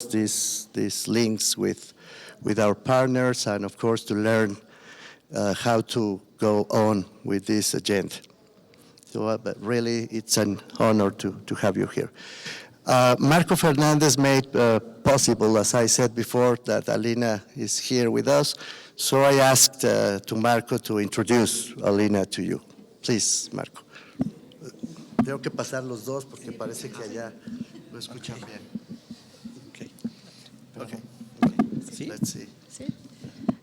these links with our partners, and of course to learn how to go on with this agenda. So but really it's an honor to have you here. Marco Fernandez made possible, as I said before, that Alina is here with us. So I asked to Marco to introduce Alina to you. Please, Marco. Tengo que pasar los dos porque parece que allá lo escuchan bien. Okay. ¿Sí? Let's see. ¿Sí?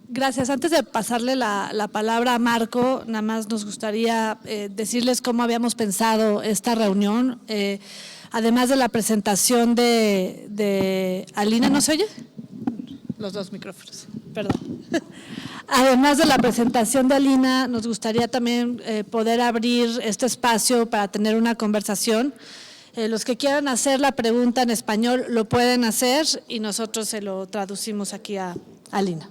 Gracias. Antes de pasarle la palabra a Marco, nada más nos gustaría decirles cómo habíamos pensado esta reunión. Además de la presentación de Alina, ¿no se oye? Los dos micrófonos, perdón. Además de la presentación de Alina, nos gustaría también poder abrir este espacio para tener una conversación. Los que quieran hacer la pregunta en español lo pueden hacer y nosotros se lo traducimos aquí a Alina.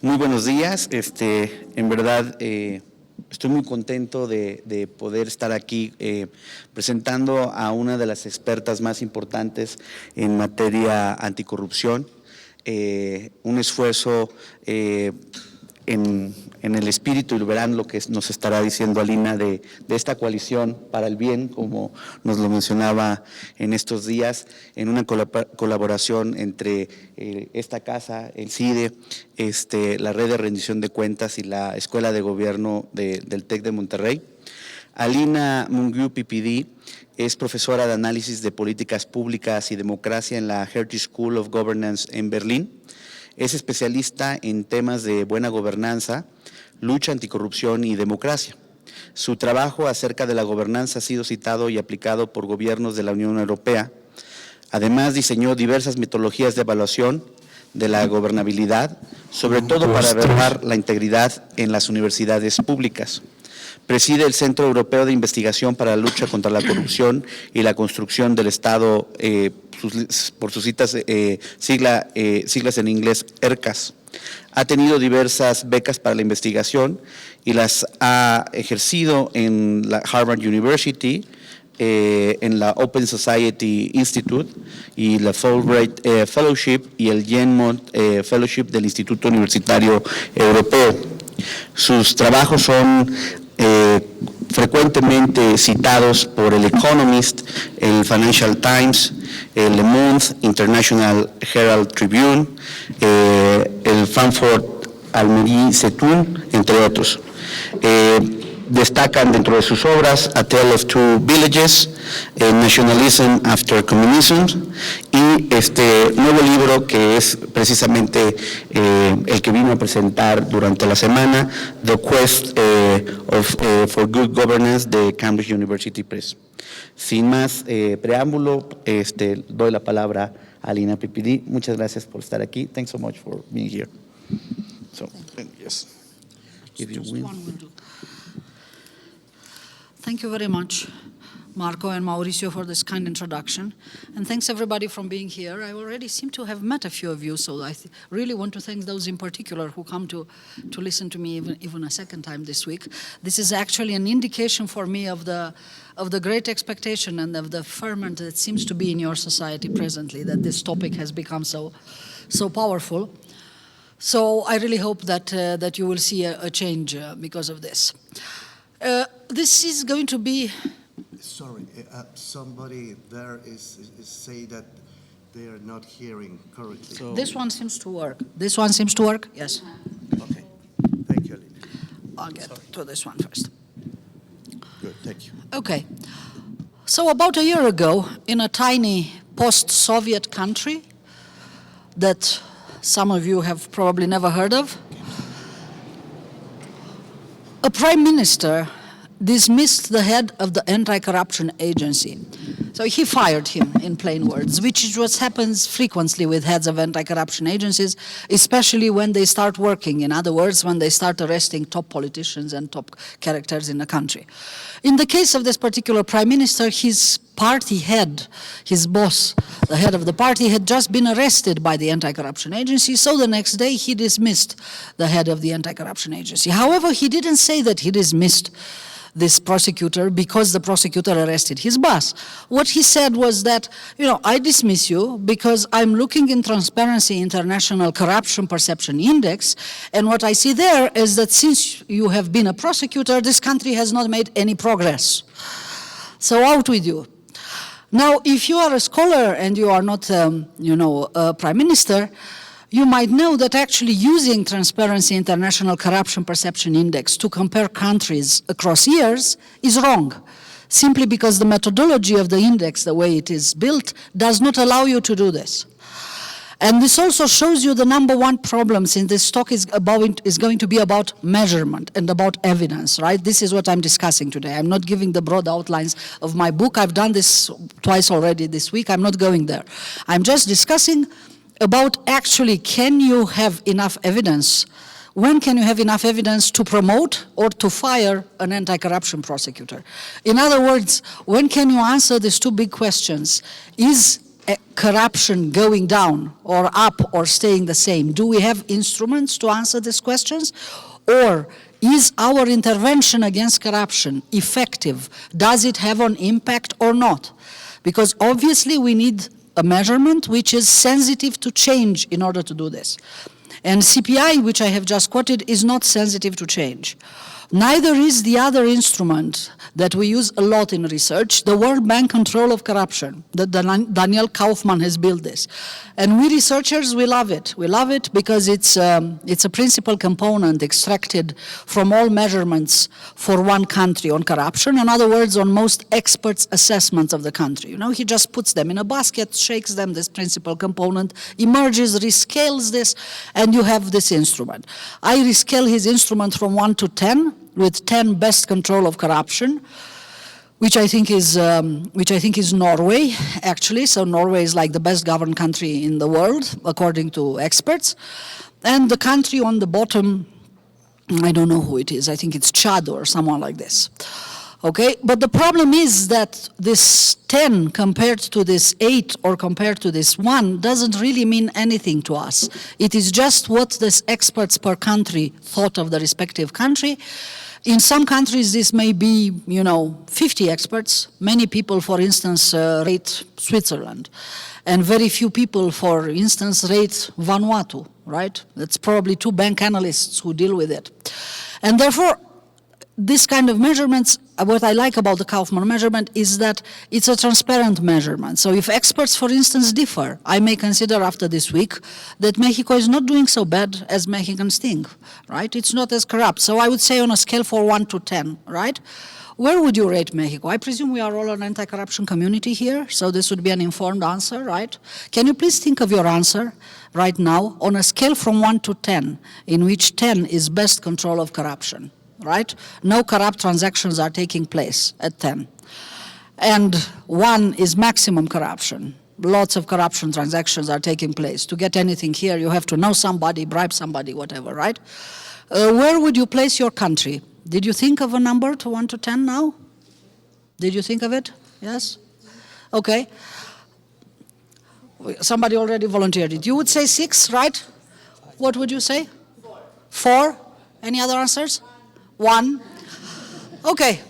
Muy buenos días. En verdad estoy muy contento de poder estar aquí presentando a una de las expertas más importantes en materia anticorrupción. Un esfuerzo en el espíritu, y verán lo que nos estará diciendo Alina de esta coalición para el bien, como nos lo mencionaba en estos días, en una colaboración entre esta casa, el CIDE, la Red de Rendición de Cuentas y la Escuela de Gobierno del TEC de Monterrey. Alina Mungu-Pippidi es profesora de Análisis de Políticas Públicas y Democracia en la Hertie School of Governance en Berlín. Es especialista en temas de buena gobernanza, lucha anticorrupción y democracia. Su trabajo acerca de la gobernanza ha sido citado y aplicado por gobiernos de la Unión Europea. Además, diseñó diversas metodologías de evaluación de la gobernabilidad, sobre todo para evaluar la integridad en las universidades públicas. Preside el Centro Europeo de Investigación para la Lucha contra la Corrupción y la Construcción del Estado, por sus siglas en inglés, ERCAS. Ha tenido diversas becas para la investigación y las ha ejercido en la Harvard University, en la Open Society Institute y la Fulbright Fellowship y el Genmont Fellowship del Instituto Universitario Europeo. Sus trabajos son frecuentemente citados por el Economist, el Financial Times, el Le Monde, International Herald Tribune, el Frankfurt Allgemeine Zeitung, entre otros. Destacan dentro de sus obras A Tale of Two Villages, Nationalism After Communism y este nuevo libro que es precisamente el que vino a presentar durante la semana, The Quest for Good Governance de Cambridge University Press. Sin más preámbulo, doy la palabra a Alina Pippidi. Muchas gracias por estar aquí. Thanks so much for being here. So, yes. If you will. Thank you very much, Marco and Mauricio, for this kind introduction. And thanks everybody for being here. I already seem to have met a few of you, so I really want to thank those in particular who come to listen to me even a second time this week. This is actually an indication for me of the great expectation and of the ferment that seems to be in your society presently, that this topic has become so powerful. So I really hope that you will see a change because of this. This is going to be... Sorry, somebody there is saying that they are not hearing correctly. So this one seems to work. This one seems to work? Yes. Okay. Thank you, Alina. I'll get to this one first. Good, thank you. Okay. So about a year ago, in a tiny post-Soviet country that some of you have probably never heard of, a prime minister dismissed the head of the anti-corruption agency. So he fired him, in plain words, which is what happens frequently with heads of anti-corruption agencies, especially when they start working. In other words, when they start arresting top politicians and top characters in the country. In the case of this particular prime minister, his party head, his boss, the head of the party, had just been arrested by the anti-corruption agency, so the next day he dismissed the head of the anti-corruption agency. However, he didn't say that he dismissed this prosecutor because the prosecutor arrested his boss. What he said was that, I dismiss you because I'm looking in Transparency International Corruption Perception Index, and what I see there is that since you have been a prosecutor, this country has not made any progress. So out with you. Now, if you are a scholar and you are not, a prime minister, you might know that actually using Transparency International Corruption Perception Index to compare countries across years is wrong, simply because the methodology of the index, the way it is built, does not allow you to do this. And this also shows you the number one problem, since this talk is going to be about measurement and about evidence, right? This is what I'm discussing today. I'm not giving the broad outlines of my book. I've done this twice already this week. I'm not going there. I'm just discussing about actually, can you have enough evidence? When can you have enough evidence to promote or to fire an anti-corruption prosecutor? In other words, when can you answer these two big questions? Is corruption going down or up or staying the same? Do we have instruments to answer these questions? Or is our intervention against corruption effective? Does it have an impact or not? Because obviously we need a measurement which is sensitive to change in order to do this. And CPI, which I have just quoted, is not sensitive to change. Neither is the other instrument that we use a lot in research, the World Bank Control of Corruption. Daniel Kaufman has built this. And we researchers, we love it. We love it because it's a principal component extracted from all measurements for one country on corruption. In other words, on most experts' assessments of the country. He just puts them in a basket, shakes them, this principal component, emerges, rescales this, and you have this instrument. I rescale his instrument from 1 to 10, with 10 best control of corruption, which I think is Norway, actually. So Norway is like the best governed country in the world, according to experts. And the country on the bottom, I don't know who it is. I think it's Chad or someone like this. Okay, but the problem is that this 10 compared to this 8 or compared to this 1 doesn't really mean anything to us. It is just what the experts per country thought of the respective country. In some countries, this may be, 50 experts. Many people, for instance, rate Switzerland. And very few people, for instance, rate Vanuatu, right? That's probably 2 bank analysts who deal with it. And therefore, this kind of measurements, what I like about the Kaufman measurement is that it's a transparent measurement. So if experts, for instance, differ, I may consider after this week that Mexico is not doing so bad as Mexicans think, right? It's not as corrupt. So I would say on a scale from 1 to 10, right? Where would you rate Mexico? I presume we are all an anti-corruption community here, so this would be an informed answer, right? Can you please think of your answer right now on a scale from 1 to 10, in which 10 is best control of corruption? Right? No corrupt transactions are taking place at 10. And 1 is maximum corruption. Lots of corruption transactions are taking place. To get anything here, you have to know somebody, bribe somebody, whatever, right? Where would you place your country? Did you think of a number to 1 to 10 now? Did you think of it? Yes? Okay. Somebody already volunteered it. You would say 6, right? What would you say? 4? Any other answers? 1. Okay.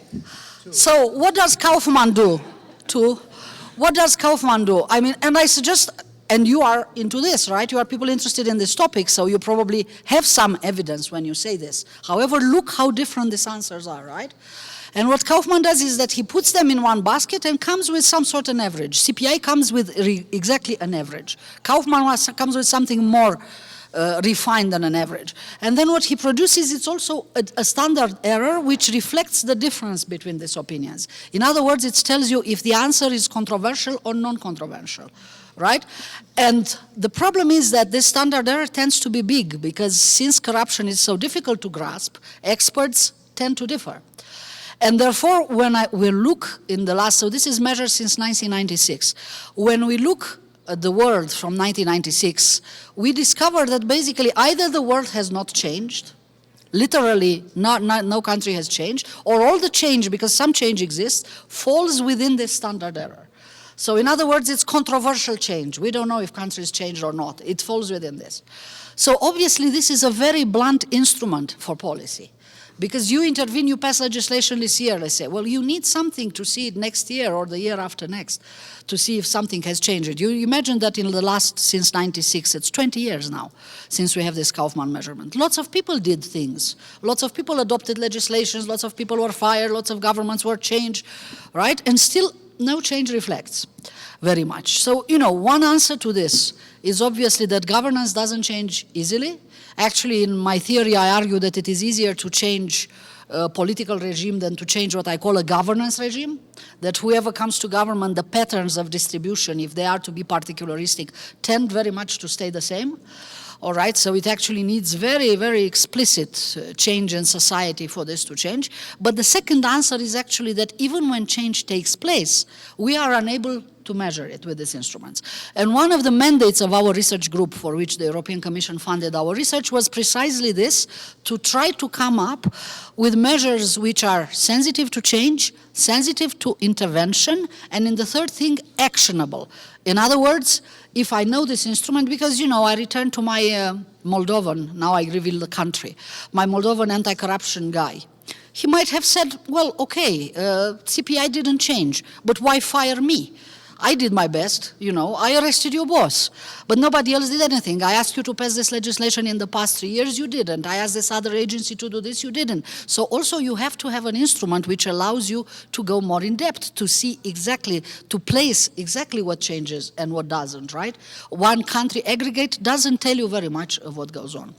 So what does Kaufman do? 2. What does Kaufman do? I mean, and I suggest, and you are into this, right? You are people interested in this topic, so you probably have some evidence when you say this. However, look how different these answers are, right? And what Kaufman does is that he puts them in one basket and comes with some sort of average. CPI comes with exactly an average. Kaufman comes with something more refined than an average. And then what he produces is also a standard error which reflects the difference between these opinions. In other words, it tells you if the answer is controversial or non-controversial, right? And the problem is that this standard error tends to be big because since corruption is so difficult to grasp, experts tend to differ. And therefore, when we look in the last, so this is measured since 1996, when we look at the world from 1996, we discover that basically either the world has not changed, literally no country has changed, or all the change, because some change exists, falls within this standard error. So in other words, it's controversial change. We don't know if countries changed or not. It falls within this. So obviously this is a very blunt instrument for policy, Because you intervene, you pass legislation this year, let's say. Well, you need something to see it next year or the year after next to see if something has changed. You imagine that in the last, since 96, it's 20 years now since we have this Kaufman measurement. Lots of people did things. Lots of people adopted legislations, lots of people were fired, lots of governments were changed, right? And still no change reflects very much. So, one answer to this is obviously that governance doesn't change easily. Actually, in my theory, I argue that it is easier to change a political regime than to change what I call a governance regime, that whoever comes to government, the patterns of distribution, if they are to be particularistic, tend very much to stay the same. All right, so it actually needs very, very explicit change in society for this to change. But the second answer is actually that even when change takes place, we are unable to measure it with these instruments. And one of the mandates of our research group, for which the European Commission funded our research, was precisely this, to try to come up with measures which are sensitive to change, sensitive to intervention, and in the third thing, actionable. In other words, if I know this instrument, because, I returned to my Moldovan, now I reveal the country, my Moldovan anti-corruption guy. He might have said, well, okay, CPI didn't change, but why fire me? I did my best, I arrested your boss, but nobody else did anything. I asked you to pass this legislation in the past 3 years, you didn't. I asked this other agency to do this, you didn't. So also you have to have an instrument which allows you to go more in depth, to see exactly, to place exactly what changes and what doesn't, right? One country aggregate doesn't tell you very much of what goes on.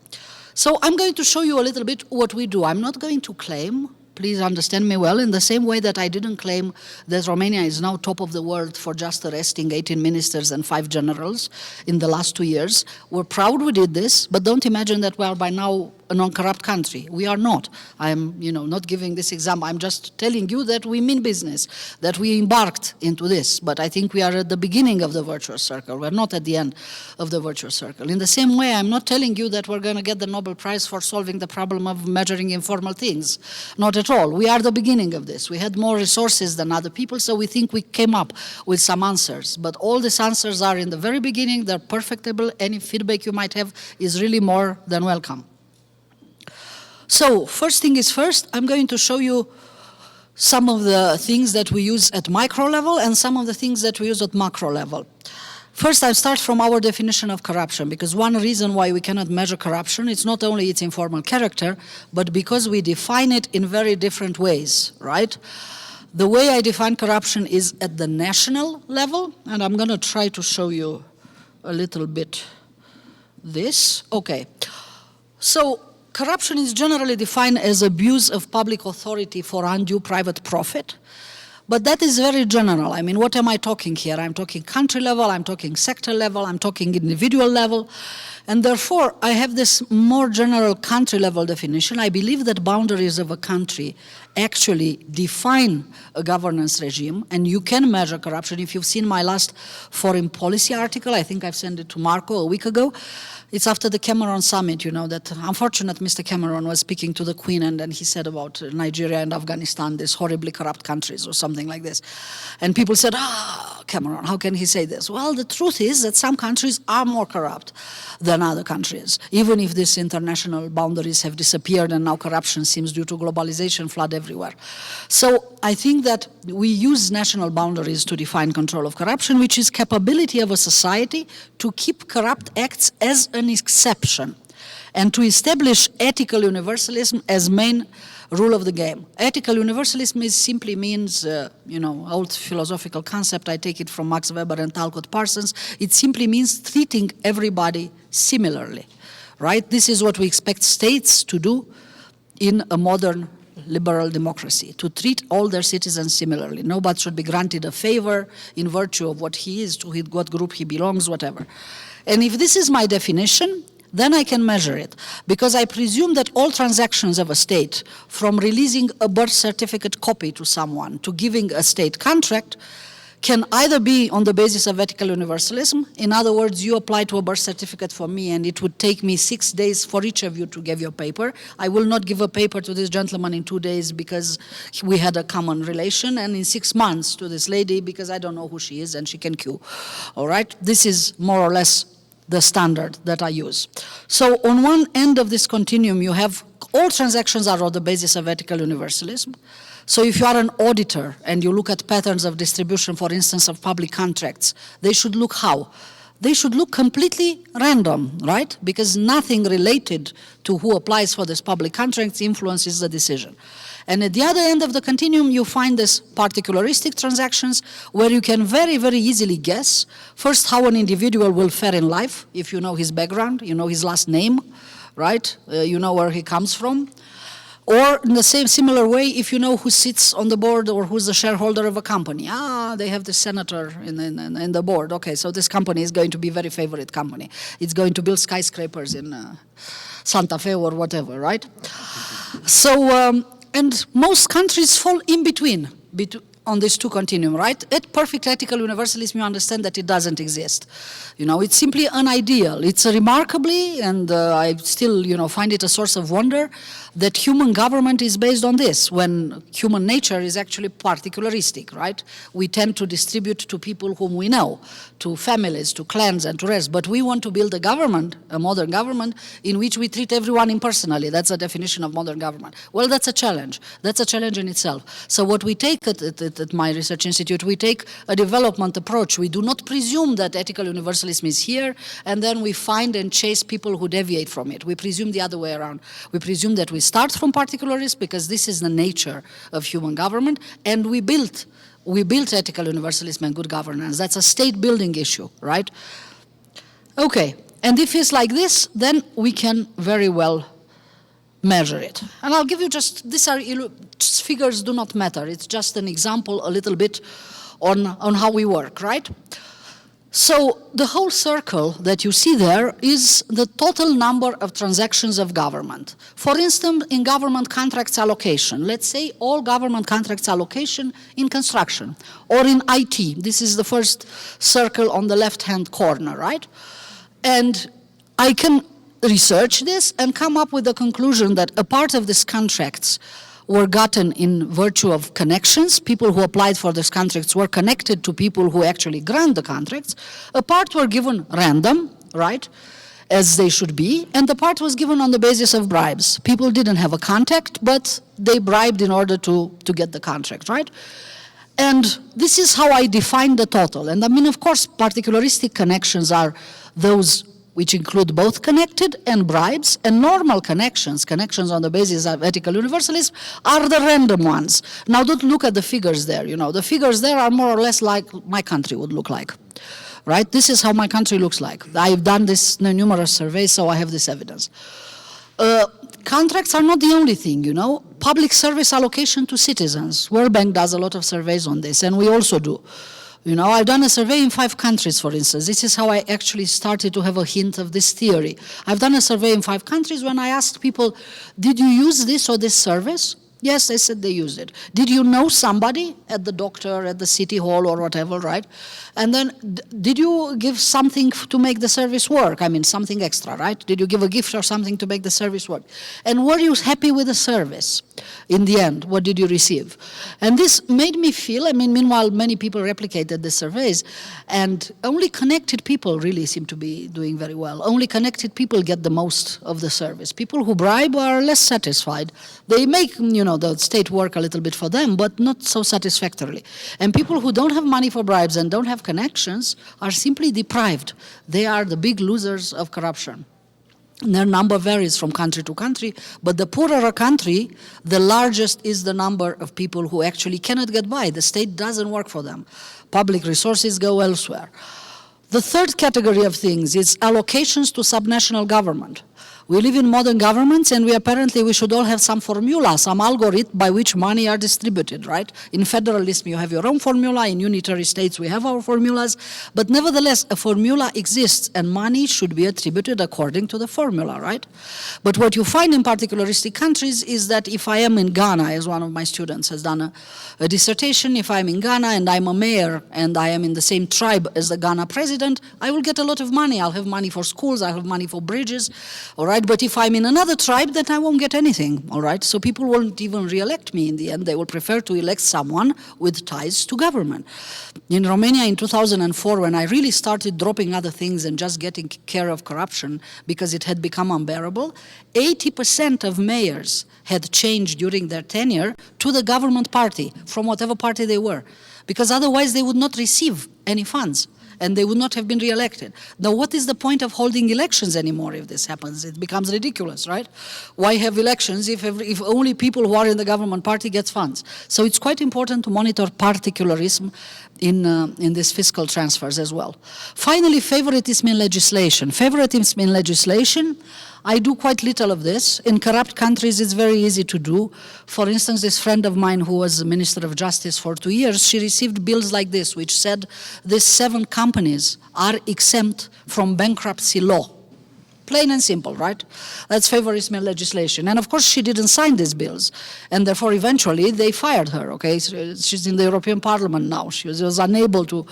So I'm going to show you a little bit what we do. I'm not going to claim, please understand me well, in the same way that I didn't claim that Romania is now top of the world for just arresting 18 ministers and 5 generals in the last 2 years. We're proud we did this, but don't imagine that we are by now a non-corrupt country. We are not. I'm, not giving this example. I'm just telling you that we mean business, that we embarked into this. But I think we are at the beginning of the virtuous circle. We're not at the end of the virtuous circle. In the same way, I'm not telling you that we're going to get the Nobel Prize for solving the problem of measuring informal things. Not at all. We are the beginning of this. We had more resources than other people, so we think we came up with some answers. But all these answers are in the very beginning. They're perfectible. Any feedback you might have is really more than welcome. So, first thing is first, I'm going to show you some of the things that we use at micro level and some of the things that we use at macro level. First, I'll start from our definition of corruption, because one reason why we cannot measure corruption is not only its informal character, but because we define it in very different ways, right? The way I define corruption is at the national level, and I'm going to try to show you a little bit this. Okay. So, corruption is generally defined as abuse of public authority for undue private profit. But that is very general. I mean, what am I talking here? I'm talking country level, I'm talking sector level, I'm talking individual level. And therefore, I have this more general country level definition. I believe that boundaries of a country actually define a governance regime, and you can measure corruption. If you've seen my last foreign policy article, I think I've sent it to Marco a week ago. It's after the Cameron summit, that unfortunate Mr. Cameron was speaking to the Queen, and then he said about Nigeria and Afghanistan, these horribly corrupt countries or something like this. And people said, Cameron, how can he say this? Well, the truth is that some countries are more corrupt than other countries, even if these international boundaries have disappeared and now corruption seems due to globalization flood everywhere. So I think that we use national boundaries to define control of corruption, which is capability of a society to keep corrupt acts as an exception and to establish ethical universalism as main rule of the game. Ethical universalism simply means, old philosophical concept, I take it from Max Weber and Talcott Parsons, it simply means treating everybody similarly, right? This is what we expect states to do in a modern liberal democracy, to treat all their citizens similarly. Nobody should be granted a favor in virtue of what he is, to what group he belongs, whatever. And if this is my definition, then I can measure it, because I presume that all transactions of a state, from releasing a birth certificate copy to someone to giving a state contract, can either be on the basis of ethical universalism. In other words, you apply to a birth certificate for me and it would take me 6 days for each of you to give your paper. I will not give a paper to this gentleman in 2 days because we had a common relation, and in 6 months to this lady because I don't know who she is and she can queue. All right? This is more or less the standard that I use. So on one end of this continuum, you have all transactions are on the basis of ethical universalism. So if you are an auditor and you look at patterns of distribution, for instance, of public contracts, they should look how? They should look completely random, right? Because nothing related to who applies for this public contracts influences the decision. And at the other end of the continuum, you find this particularistic transactions where you can very, very easily guess, first, how an individual will fare in life, if you know his background, you know his last name, right? You know where he comes from. Or in the similar way, if you know who sits on the board or who's the shareholder of a company. They have the senator in the board. Okay, so this company is going to be a very favorite company. It's going to build skyscrapers in Santa Fe or whatever, right? So, and most countries fall in between on these two continuum, right? At perfect ethical universalism, you understand that it doesn't exist. You know, it's simply an ideal. It's a remarkably, and I still, find it a source of wonder, that human government is based on this, when human nature is actually particularistic, right? We tend to distribute to people whom we know, to families, to clans, and to rest. But we want to build a government, a modern government, in which we treat everyone impersonally. That's the definition of modern government. Well, that's a challenge. That's a challenge in itself. So what we take at my research institute, we take a development approach. We do not presume that ethical universalism is here, and then we find and chase people who deviate from it. We presume the other way around. We presume that we start from particularism because this is the nature of human government, and we built ethical universalism and good governance. That's a state-building issue, right? Okay, and if it's like this, then we can very well measure it. And I'll give you these figures do not matter. It's just an example a little bit on how we work, right? So the whole circle that you see there is the total number of transactions of government. For instance, in government contracts allocation, let's say all government contracts allocation in construction or in IT. This is the first circle on the left-hand corner, right? And I can research this and come up with the conclusion that a part of these contracts were gotten in virtue of connections. People who applied for these contracts were connected to people who actually grant the contracts. A part were given random, right, as they should be, and the part was given on the basis of bribes. People didn't have a contact, but they bribed in order to get the contract, right? And this is how I define the total. And I mean, of course, particularistic connections are those which include both connected and bribes, and normal connections on the basis of ethical universalism, are the random ones. Now, don't look at the figures there. The figures there are more or less like my country would look like, right? This is how my country looks like. I've done this numerous surveys, so I have this evidence. Contracts are not the only thing, Public service allocation to citizens. World Bank does a lot of surveys on this, and we also do. I've done a survey in 5 countries, for instance. This is how I actually started to have a hint of this theory. I've done a survey in 5 countries when I asked people, did you use this or this service? Yes, they said they used it. Did you know somebody at the doctor, at the city hall or whatever, right? And then did you give something to make the service work? I mean, something extra, right? Did you give a gift or something to make the service work? And were you happy with the service? In the end, what did you receive? And this made me feel, meanwhile, many people replicated the surveys, and only connected people really seem to be doing very well. Only connected people get the most of the service. People who bribe are less satisfied. They make, the state work a little bit for them, but not so satisfactorily. And people who don't have money for bribes and don't have connections are simply deprived. They are the big losers of corruption. Their number varies from country to country, but the poorer a country, the largest is the number of people who actually cannot get by. The state doesn't work for them. Public resources go elsewhere. The third category of things is allocations to subnational government. We live in modern governments, and we should all have some formula, some algorithm by which money are distributed, right? In federalism, you have your own formula. In unitary states, we have our formulas. But nevertheless, a formula exists, and money should be attributed according to the formula, right? But what you find in particularistic countries is that if I am in Ghana, as one of my students has done a dissertation, if I'm in Ghana and I'm a mayor and I am in the same tribe as the Ghana president, I will get a lot of money. I'll have money for schools, I'll have money for bridges. all right? But if I'm in another tribe, then I won't get anything, all right? So people won't even re-elect me in the end. They will prefer to elect someone with ties to government. In Romania in 2004, when I really started dropping other things and just getting care of corruption because it had become unbearable, 80% of mayors had changed during their tenure to the government party, from whatever party they were, because otherwise they would not receive any funds and they would not have been re-elected. Now, what is the point of holding elections anymore if this happens? It becomes ridiculous, right? Why have elections if only people who are in the government party get funds? So it's quite important to monitor particularism in these fiscal transfers as well. Finally, favoritism in legislation. Favoritism in legislation, I do quite little of this. In corrupt countries, it's very easy to do. For instance, this friend of mine who was Minister of Justice for 2 years, she received bills like this, which said these 7 companies are exempt from bankruptcy law. Plain and simple, right? That's favorism in legislation. And of course, she didn't sign these bills. And therefore, eventually, they fired her, okay? So she's in the European Parliament now. She was unable to,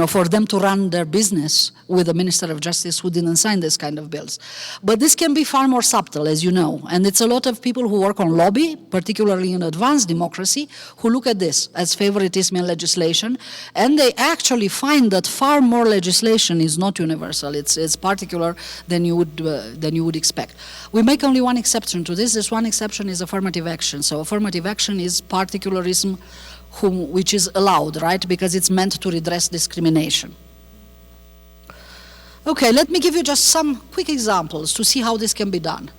for them to run their business with a Minister of Justice who didn't sign this kind of bills. But this can be far more subtle, as you know. And it's a lot of people who work on lobby, particularly in advanced democracy, who look at this as favoritism in legislation. And they actually find that far more legislation is not universal. It's particular than you would expect. We make only one exception to this. This one exception is affirmative action. So affirmative action is particularism which is allowed, right? Because it's meant to redress discrimination. Okay, let me give you just some quick examples to see how this can be done.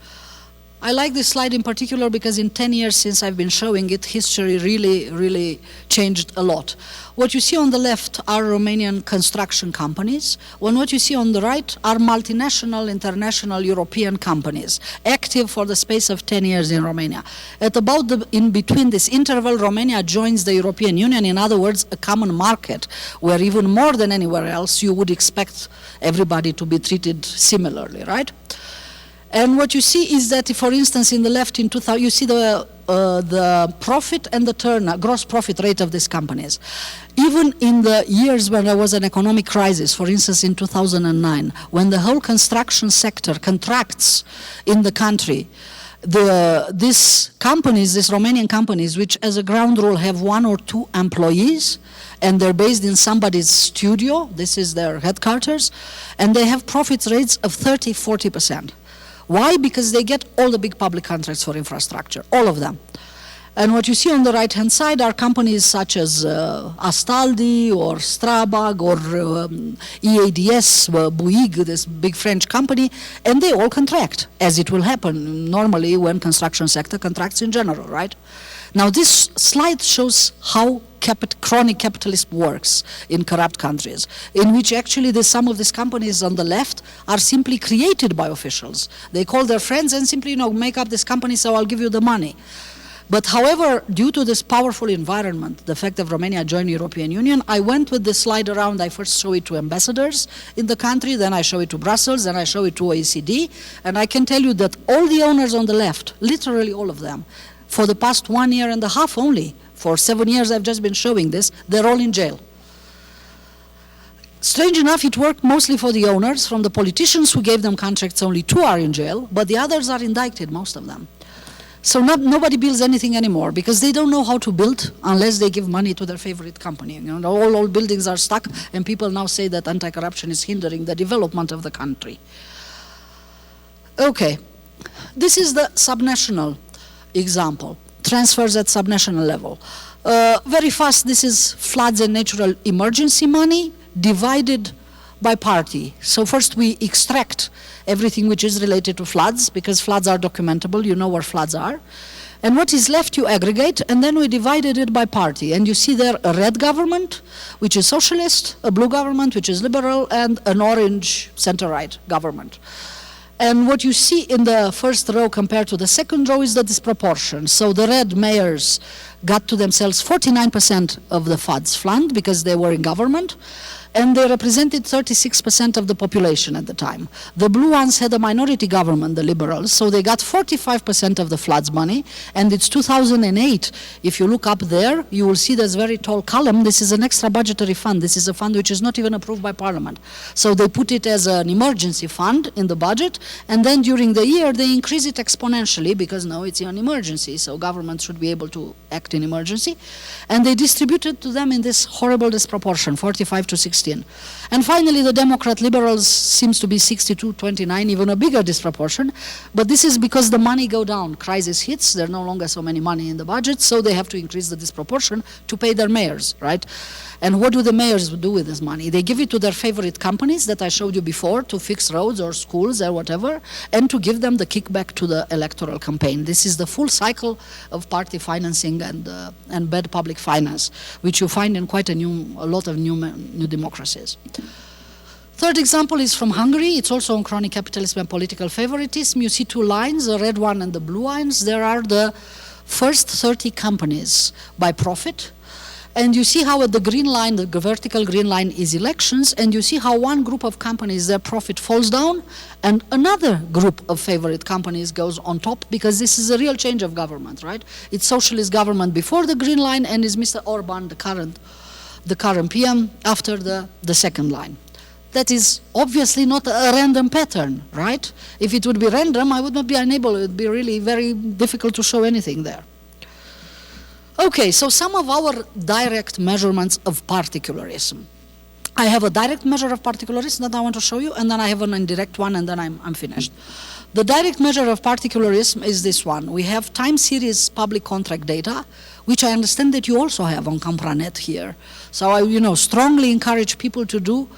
I like this slide in particular because in 10 years since I've been showing it, history really changed a lot. What you see on the left are Romanian construction companies, when what you see on the right are multinational, international, European companies, active for the space of 10 years in Romania. At about in between this interval, Romania joins the European Union, in other words, a common market, where even more than anywhere else, you would expect everybody to be treated similarly, right? And what you see is that, for instance, in the left, in 2000, you see the profit and the gross profit rate of these companies. Even in the years when there was an economic crisis, for instance, in 2009, when the whole construction sector contracts in the country, these companies, these Romanian companies, which as a ground rule have 1 or 2 employees, and they're based in somebody's studio, this is their headquarters, and they have profit rates of 30–40%. Why? Because they get all the big public contracts for infrastructure, all of them. And what you see on the right-hand side are companies such as Astaldi or Strabag or EADS, Bouygues, this big French company, and they all contract, as it will happen normally when construction sector contracts in general, right? Now this slide shows how chronic capitalism works in corrupt countries, in which actually some of these companies on the left are simply created by officials. They call their friends and simply, make up this company, so I'll give you the money. But however, due to this powerful environment, the fact that Romania joined the European Union, I went with this slide around. I first show it to ambassadors in the country, then I show it to Brussels, then I show it to OECD, and I can tell you that all the owners on the left, literally all of them, for the past 1.5 years only, for 7 years I've just been showing this, they're all in jail. Strange enough, it worked mostly for the owners. From the politicians who gave them contracts, only 2 are in jail, but the others are indicted, most of them. So nobody builds anything anymore because they don't know how to build unless they give money to their favorite company. All buildings are stuck, and people now say that anti-corruption is hindering the development of the country. Okay, this is the subnational example, transfers at subnational level. Very fast, this is floods and natural emergency money divided by party. So first we extract everything which is related to floods, because floods are documentable, you know where floods are. And what is left you aggregate, and then we divided it by party. And you see there a red government, which is socialist, a blue government, which is liberal, and an orange center-right government. And what you see in the first row compared to the second row is the disproportion. So the red mayors got to themselves 49% of the fund because they were in government, and they represented 36% of the population at the time. The blue ones had a minority government, the liberals, so they got 45% of the floods money, and it's 2008. If you look up there, you will see this very tall column. This is an extra budgetary fund. This is a fund which is not even approved by Parliament. So they put it as an emergency fund in the budget, and then during the year they increase it exponentially because now it's an emergency, so government should be able to act in emergency. And they distributed to them in this horrible disproportion, 45 to 16. And finally, the Democrat liberals seems to be 62-29, even a bigger disproportion. But this is because the money go down. Crisis hits, there are no longer so many money in the budget, so they have to increase the disproportion to pay their mayors, right? And what do the mayors do with this money? They give it to their favorite companies that I showed you before to fix roads or schools or whatever, and to give them the kickback to the electoral campaign. This is the full cycle of party financing and bad public finance, which you find in quite a lot of new democracies. Third example is from Hungary. It's also on chronic capitalism and political favoritism. You see two lines, the red one and the blue lines. There are the first 30 companies by profit. And you see how at the green line, the vertical green line is elections, and you see how one group of companies, their profit falls down, and another group of favorite companies goes on top, because this is a real change of government, right? It's socialist government before the green line, and is Mr. Orban, the current PM, after the second line. That is obviously not a random pattern, right? If it would be random, I would not be unable, it would be really very difficult to show anything there. Okay, so some of our direct measurements of particularism. I have a direct measure of particularism that I want to show you, and then I have an indirect one, and then I'm finished. The direct measure of particularism is this one. We have time series public contract data, which I understand that you also have on Compranet here. So I strongly encourage people to do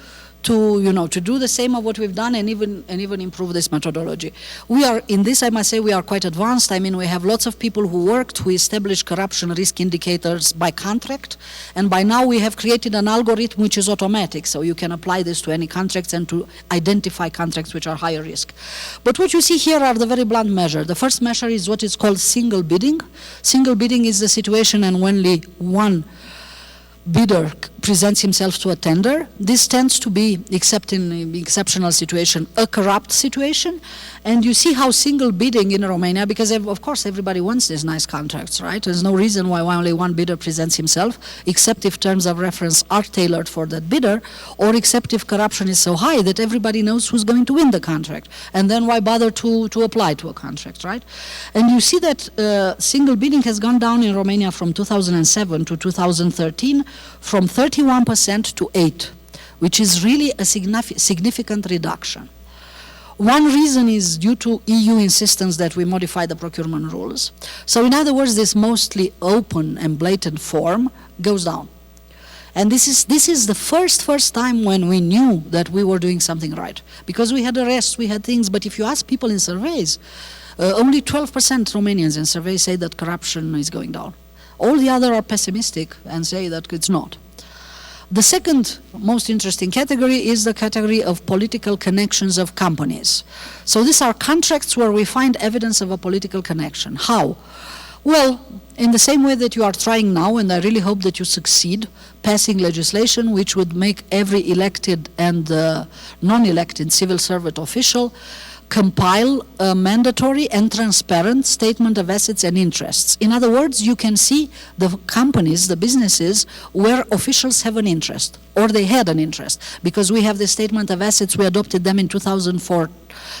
the same of what we've done, and even improve this methodology. We are, in this I must say, we are quite advanced. I mean, we have lots of people who worked, who established corruption risk indicators by contract, and by now we have created an algorithm which is automatic, so you can apply this to any contracts and to identify contracts which are higher risk. But what you see here are the very blunt measure. The first measure is what is called single bidding. Single bidding is the situation and when only one bidder presents himself to a tender. This tends to be, except in exceptional situation, a corrupt situation. And you see how single bidding in Romania, because of course everybody wants these nice contracts, right? There's no reason why only one bidder presents himself, except if terms of reference are tailored for that bidder, or except if corruption is so high that everybody knows who's going to win the contract. And then why bother to apply to a contract, right? And you see that single bidding has gone down in Romania from 2007 to 2013, from 31% to 8%, which is really a significant reduction. One reason is due to EU insistence that we modify the procurement rules. So in other words, this mostly open and blatant form goes down. And this is the first time when we knew that we were doing something right. Because we had arrests, we had things, but if you ask people in surveys, only 12% Romanians in surveys say that corruption is going down. All the other are pessimistic and say that it's not. The second most interesting category is the category of political connections of companies. So these are contracts where we find evidence of a political connection. How? Well, in the same way that you are trying now, and I really hope that you succeed, passing legislation which would make every elected and non-elected civil servant official compile a mandatory and transparent statement of assets and interests. In other words, you can see the companies, the businesses, where officials have an interest, or they had an interest, because we have the statement of assets, we adopted them in 2004.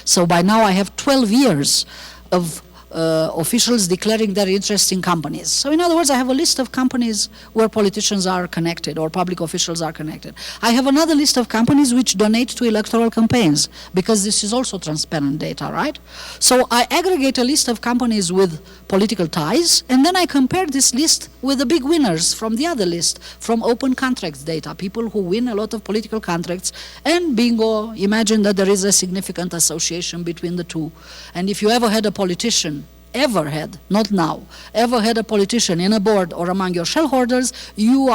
So by now I have 12 years of officials declaring their interest in companies. So in other words, I have a list of companies where politicians are connected or public officials are connected. I have another list of companies which donate to electoral campaigns, because this is also transparent data, right? So I aggregate a list of companies with political ties, and then I compare this list with the big winners from the other list, from open contracts data, people who win a lot of political contracts, and bingo, imagine that there is a significant association between the two. And if you ever had a politician, ever had, not now, ever had a politician in a board or among your shareholders, you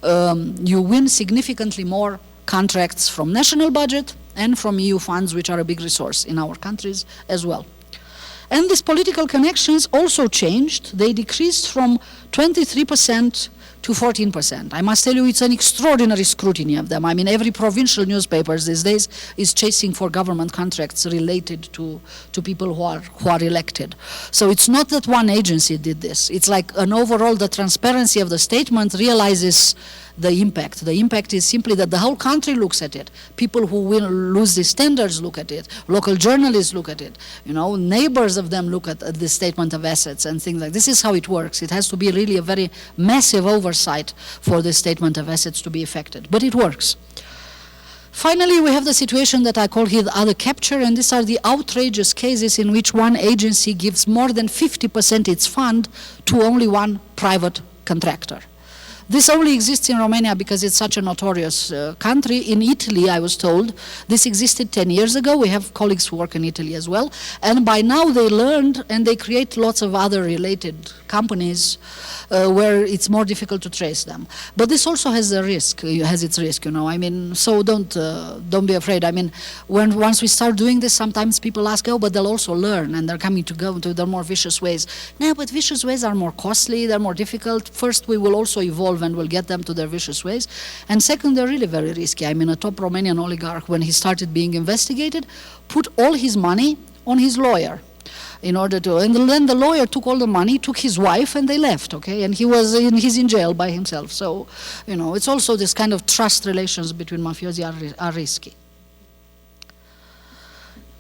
win significantly more contracts from national budget and from EU funds, which are a big resource in our countries as well. And these political connections also changed. They decreased from 23% to 14%. I must tell you, it's an extraordinary scrutiny of them. I mean, every provincial newspaper these days is chasing for government contracts related to people who are elected. So it's not that one agency did this. It's like an overall, the transparency of the statement realizes the impact. The impact is simply that the whole country looks at it. People who will lose the standards look at it. Local journalists look at it. You know, neighbors of them look at the statement of assets and things like this. This is how it works. It has to be really a very massive oversight for the statement of assets to be effected. But it works. Finally, we have the situation that I call here the other capture, and these are the outrageous cases in which one agency gives more than 50% its fund to only one private contractor. This only exists in Romania because it's such a notorious country. In Italy, I was told, this existed 10 years ago. We have colleagues who work in Italy as well. And by now they learned, and they create lots of other related companies where it's more difficult to trace them. But this also has a risk, has its risk, you know. I mean, so don't be afraid. I mean, once we start doing this, sometimes people ask, oh, but they'll also learn, and they're coming to go into the more vicious ways. No, but vicious ways are more costly, they're more difficult. First, we will also evolve and we'll get them to their vicious ways. And second, they're really very risky. I mean, a top Romanian oligarch, when he started being investigated, put all his money on his lawyer. In order to, and then the lawyer took all the money, took his wife, and they left, okay? And he's in jail by himself. So, you know, it's also this kind of trust relations between mafiosi are risky.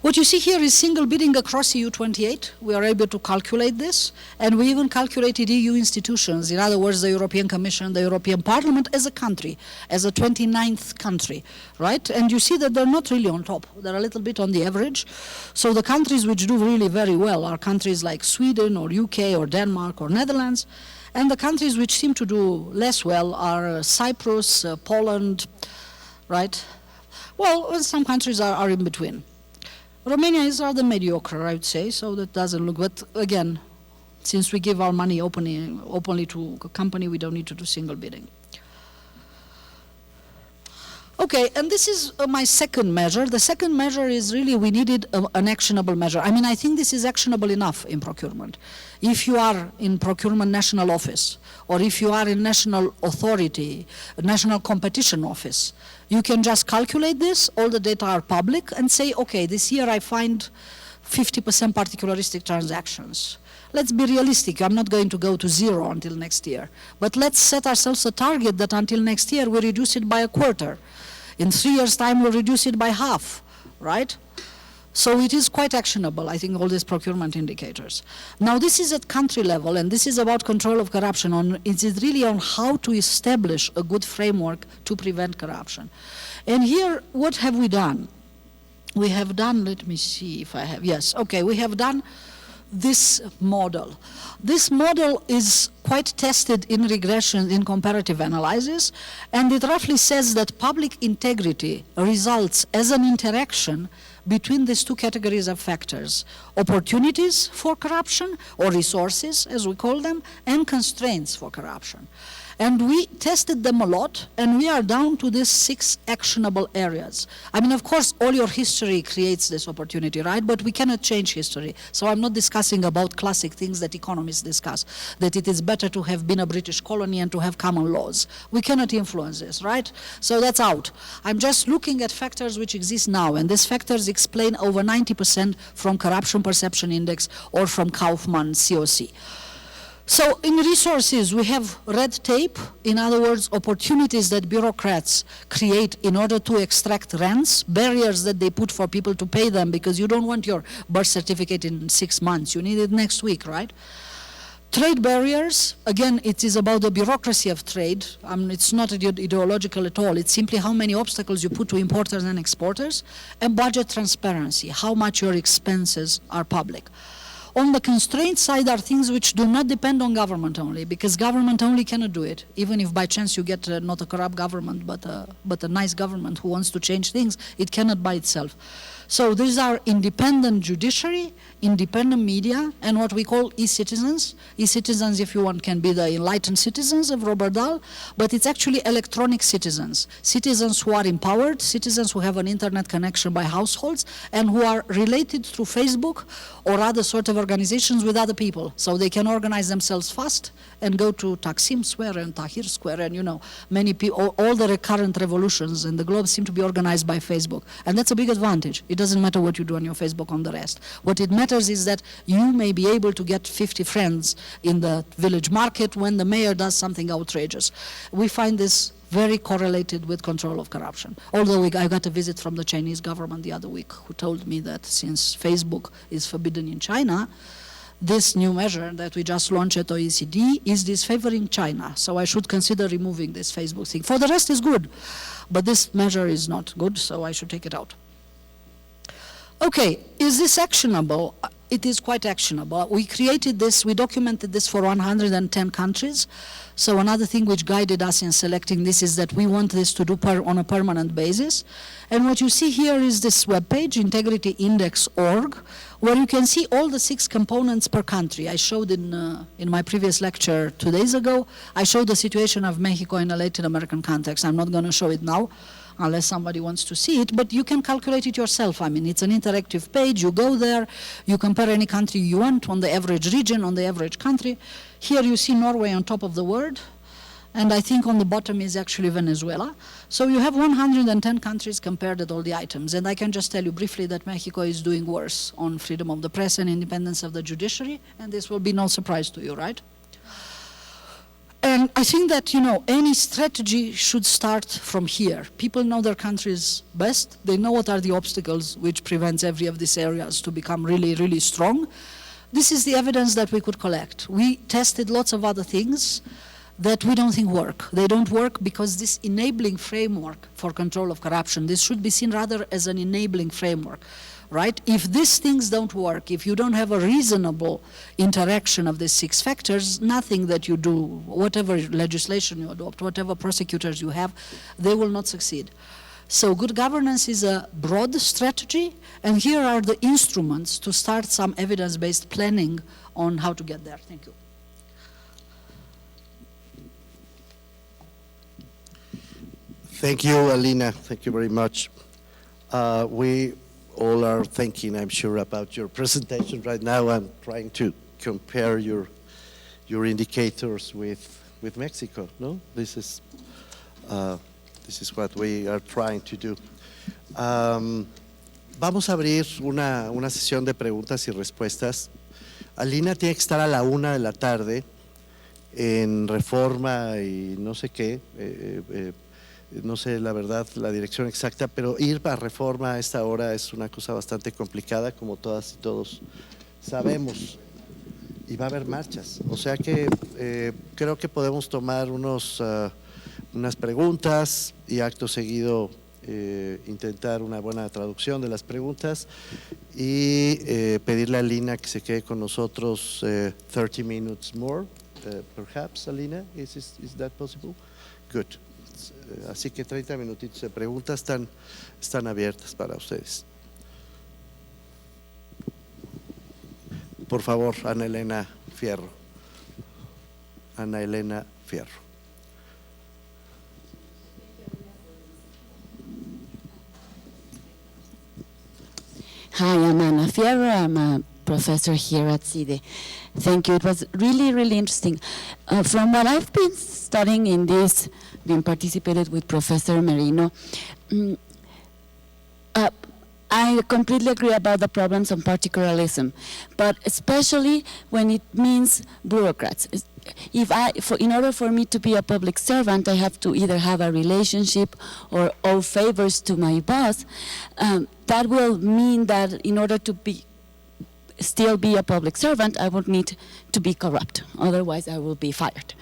What you see here is single bidding across EU28. We are able to calculate this, and we even calculated EU institutions, in other words, the European Commission, the European Parliament as a country, as a 29th country, right? And you see that they're not really on top. They're a little bit on the average. So the countries which do really very well are countries like Sweden or UK or Denmark or Netherlands, and the countries which seem to do less well are Cyprus, Poland, right? Well, some countries are in between. Romania is rather mediocre, I would say, so that doesn't look, but again, since we give our money openly to a company, we don't need to do single bidding. Okay, and this is my second measure. The second measure is really we needed an actionable measure. I mean, I think this is actionable enough in procurement. If you are in procurement national office, or if you are in national authority, national competition office, you can just calculate this, all the data are public, and say, okay, this year I find 50% particularistic transactions. Let's be realistic. I'm not going to go to zero until next year. But let's set ourselves a target that until next year we reduce it by a quarter. In 3 years' time, we'll reduce it by half, right? So it is quite actionable, I think, all these procurement indicators. Now, this is at country level, and this is about control of corruption. It is really on how to establish a good framework to prevent corruption. And here, what have we done? We have done, let me see if I have, yes, okay, we have done this model. This model is quite tested in regression, in comparative analysis, and it roughly says that public integrity results as an interaction between these two categories of factors: opportunities for corruption, or resources, as we call them, and constraints for corruption. And we tested them a lot, and we are down to these 6 actionable areas. I mean, of course, all your history creates this opportunity, right? But we cannot change history. So I'm not discussing about classic things that economists discuss, that it is better to have been a British colony and to have common laws. We cannot influence this, right? So that's out. I'm just looking at factors which exist now, and these factors explain over 90% from Corruption Perception Index or from Kaufman COC. So in resources, we have red tape, in other words, opportunities that bureaucrats create in order to extract rents, barriers that they put for people to pay them, because you don't want your birth certificate in 6 months, you need it next week, right? Trade barriers, again, it is about the bureaucracy of trade. It's not ideological at all. It's simply how many obstacles you put to importers and exporters. And budget transparency, how much your expenses are public. On the constraint side are things which do not depend on government only, because government only cannot do it. Even if by chance you get not a corrupt government, but a nice government who wants to change things, it cannot by itself. So these are independent judiciary, independent media, and what we call e-citizens. E-citizens, if you want, can be the enlightened citizens of Robert Dahl, but it's actually electronic citizens. Citizens who are empowered, citizens who have an internet connection by households, and who are related through Facebook or other sort of organizations with other people, so they can organize themselves fast and go to Taksim Square and Tahrir Square, and you know, many people, all the recurrent revolutions in the globe seem to be organized by Facebook, and that's a big advantage. It doesn't matter what you do on your Facebook on the rest. What it matters is that you may be able to get 50 friends in the village market when the mayor does something outrageous. We find this very correlated with control of corruption. Although I got a visit from the Chinese government the other week who told me that since Facebook is forbidden in China, this new measure that we just launched at OECD is disfavoring China. So I should consider removing this Facebook thing. For the rest is good, but this measure is not good, so I should take it out. Okay, is this actionable? It is quite actionable. We created this, we documented this for 110 countries. So another thing which guided us in selecting this is that we want this to do on a permanent basis. And what you see here is this webpage, integrityindex.org, where you can see all the 6 components per country. I showed in my previous lecture 2 days ago, I showed the situation of Mexico in a Latin American context. I'm not going to show it now, unless somebody wants to see it, but you can calculate it yourself. I mean, it's an interactive page. You go there, you compare any country you want on the average region, on the average country. Here you see Norway on top of the world, and I think on the bottom is actually Venezuela. So you have 110 countries compared at all the items, and I can just tell you briefly that Mexico is doing worse on freedom of the press and independence of the judiciary, and this will be no surprise to you, right? And I think that, you know, any strategy should start from here. People know their countries best. They know what are the obstacles which prevents every of these areas to become really, really strong. This is the evidence that we could collect. We tested lots of other things that we don't think work. They don't work because this enabling framework for control of corruption, this should be seen rather as an enabling framework. Right? If these things don't work, if you don't have a reasonable interaction of these 6 factors, nothing that you do, whatever legislation you adopt, whatever prosecutors you have, they will not succeed. So good governance is a broad strategy, and here are the instruments to start some evidence-based planning on how to get there. Thank you. Thank you, Alina. Thank you very much. We all are thinking, I'm sure, about your presentation right now. I'm trying to compare your indicators with Mexico. No, this is what we are trying to do. Vamos a abrir una sesión de preguntas y respuestas. Alina tiene que estar a la 1 de la tarde en Reforma y no sé qué. No sé la verdad la dirección exacta, pero ir a Reforma a esta hora es una cosa bastante complicada, como todas y todos sabemos, y va a haber marchas, o sea que creo que podemos tomar unas preguntas y acto seguido intentar una buena traducción de las preguntas y pedirle a Alina que se quede con nosotros 30 minutes more, perhaps. Alina, is that possible? Good. Así que 30 minutitos de preguntas están abiertas para ustedes. Por favor, Ana Elena Fierro. Ana Elena Fierro. Hi, I'm Ana Fierro. I'm a professor here at CIDE. Thank you. It was really, really interesting. From what I've been studying in this, been participated with Professor Merino, I completely agree about the problems on particularism, but especially when it means bureaucrats. In order for me to be a public servant, I have to either have a relationship or owe favors to my boss. That will mean that in order to still be a public servant, I would need to be corrupt. Otherwise, I will be fired.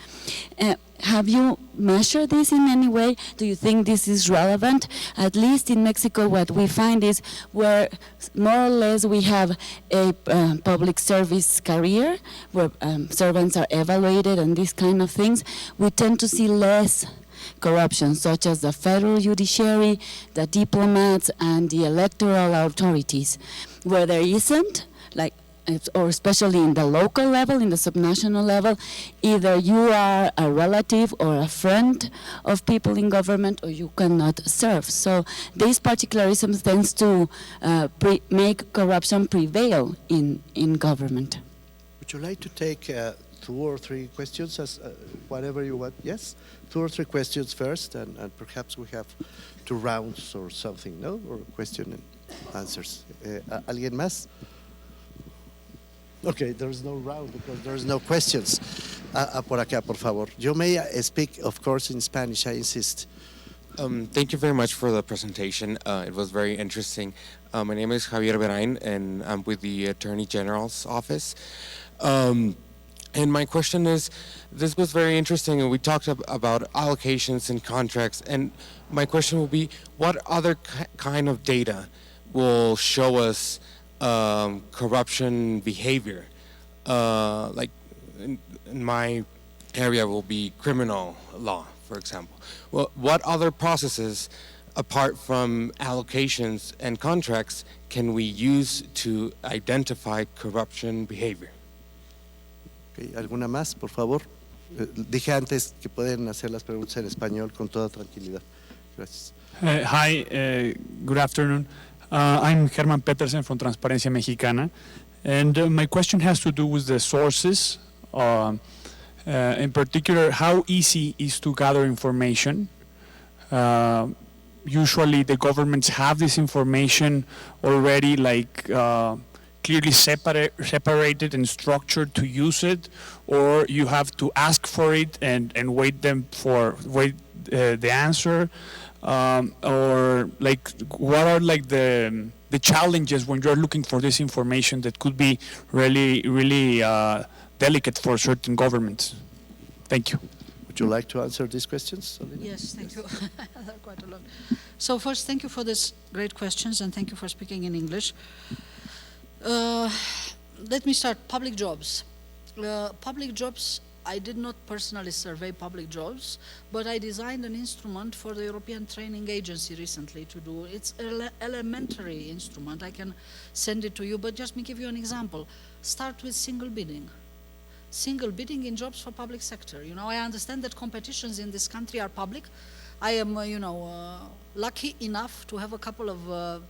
Have you measured this in any way? Do you think this is relevant? At least in Mexico, what we find is where more or less we have a public service career, where servants are evaluated and these kind of things, we tend to see less corruption, such as the federal judiciary, the diplomats, and the electoral authorities. Where there isn't, like or especially in the local level, in the subnational level, either you are a relative or a friend of people in government, or you cannot serve. So this particularism tends to make corruption prevail in government. Would you like to take 2 or 3 questions, as whatever you want? Yes, 2 or 3 questions first, and perhaps we have 2 rounds or something, no? Or question and answers. ¿Alguien más? Okay, there's no round because there's no questions. Por acá, por favor. You may speak, of course, in Spanish, I insist. Thank you very much for the presentation. It was very interesting. My name is Javier Berain, and I'm with the Attorney General's office. And my question is, this was very interesting, and we talked about allocations and contracts, and my question will be, what other kind of data will show us corruption behavior? Like in my area will be criminal law, for example. Well, what other processes, apart from allocations and contracts, can we use to identify corruption behavior? Okay, ¿alguna más, por favor? Dije antes que pueden hacer las preguntas en español con toda tranquilidad. Gracias. Hi, good afternoon. I'm Herman Petersen from Transparencia Mexicana, and my question has to do with the sources, in particular, how easy is to gather information. Usually the governments have this information already, like clearly separated and structured to use it, or you have to ask for it and wait the answer. Or like, what are like the challenges when you're looking for this information that could be really delicate for certain governments? Thank you. Would you like to answer these questions, Alina? Yes, thank you. There are quite a lot. So first, thank you for these great questions, and thank you for speaking in English. Let me start. Public jobs. Public jobs, I did not personally survey public jobs, but I designed an instrument for the European Training Agency recently to do. It's an elementary instrument. I can send it to you, but just me give you an example. Start with single bidding. Single bidding in jobs for public sector. You know, I understand that competitions in this country are public. I am, lucky enough to have a couple of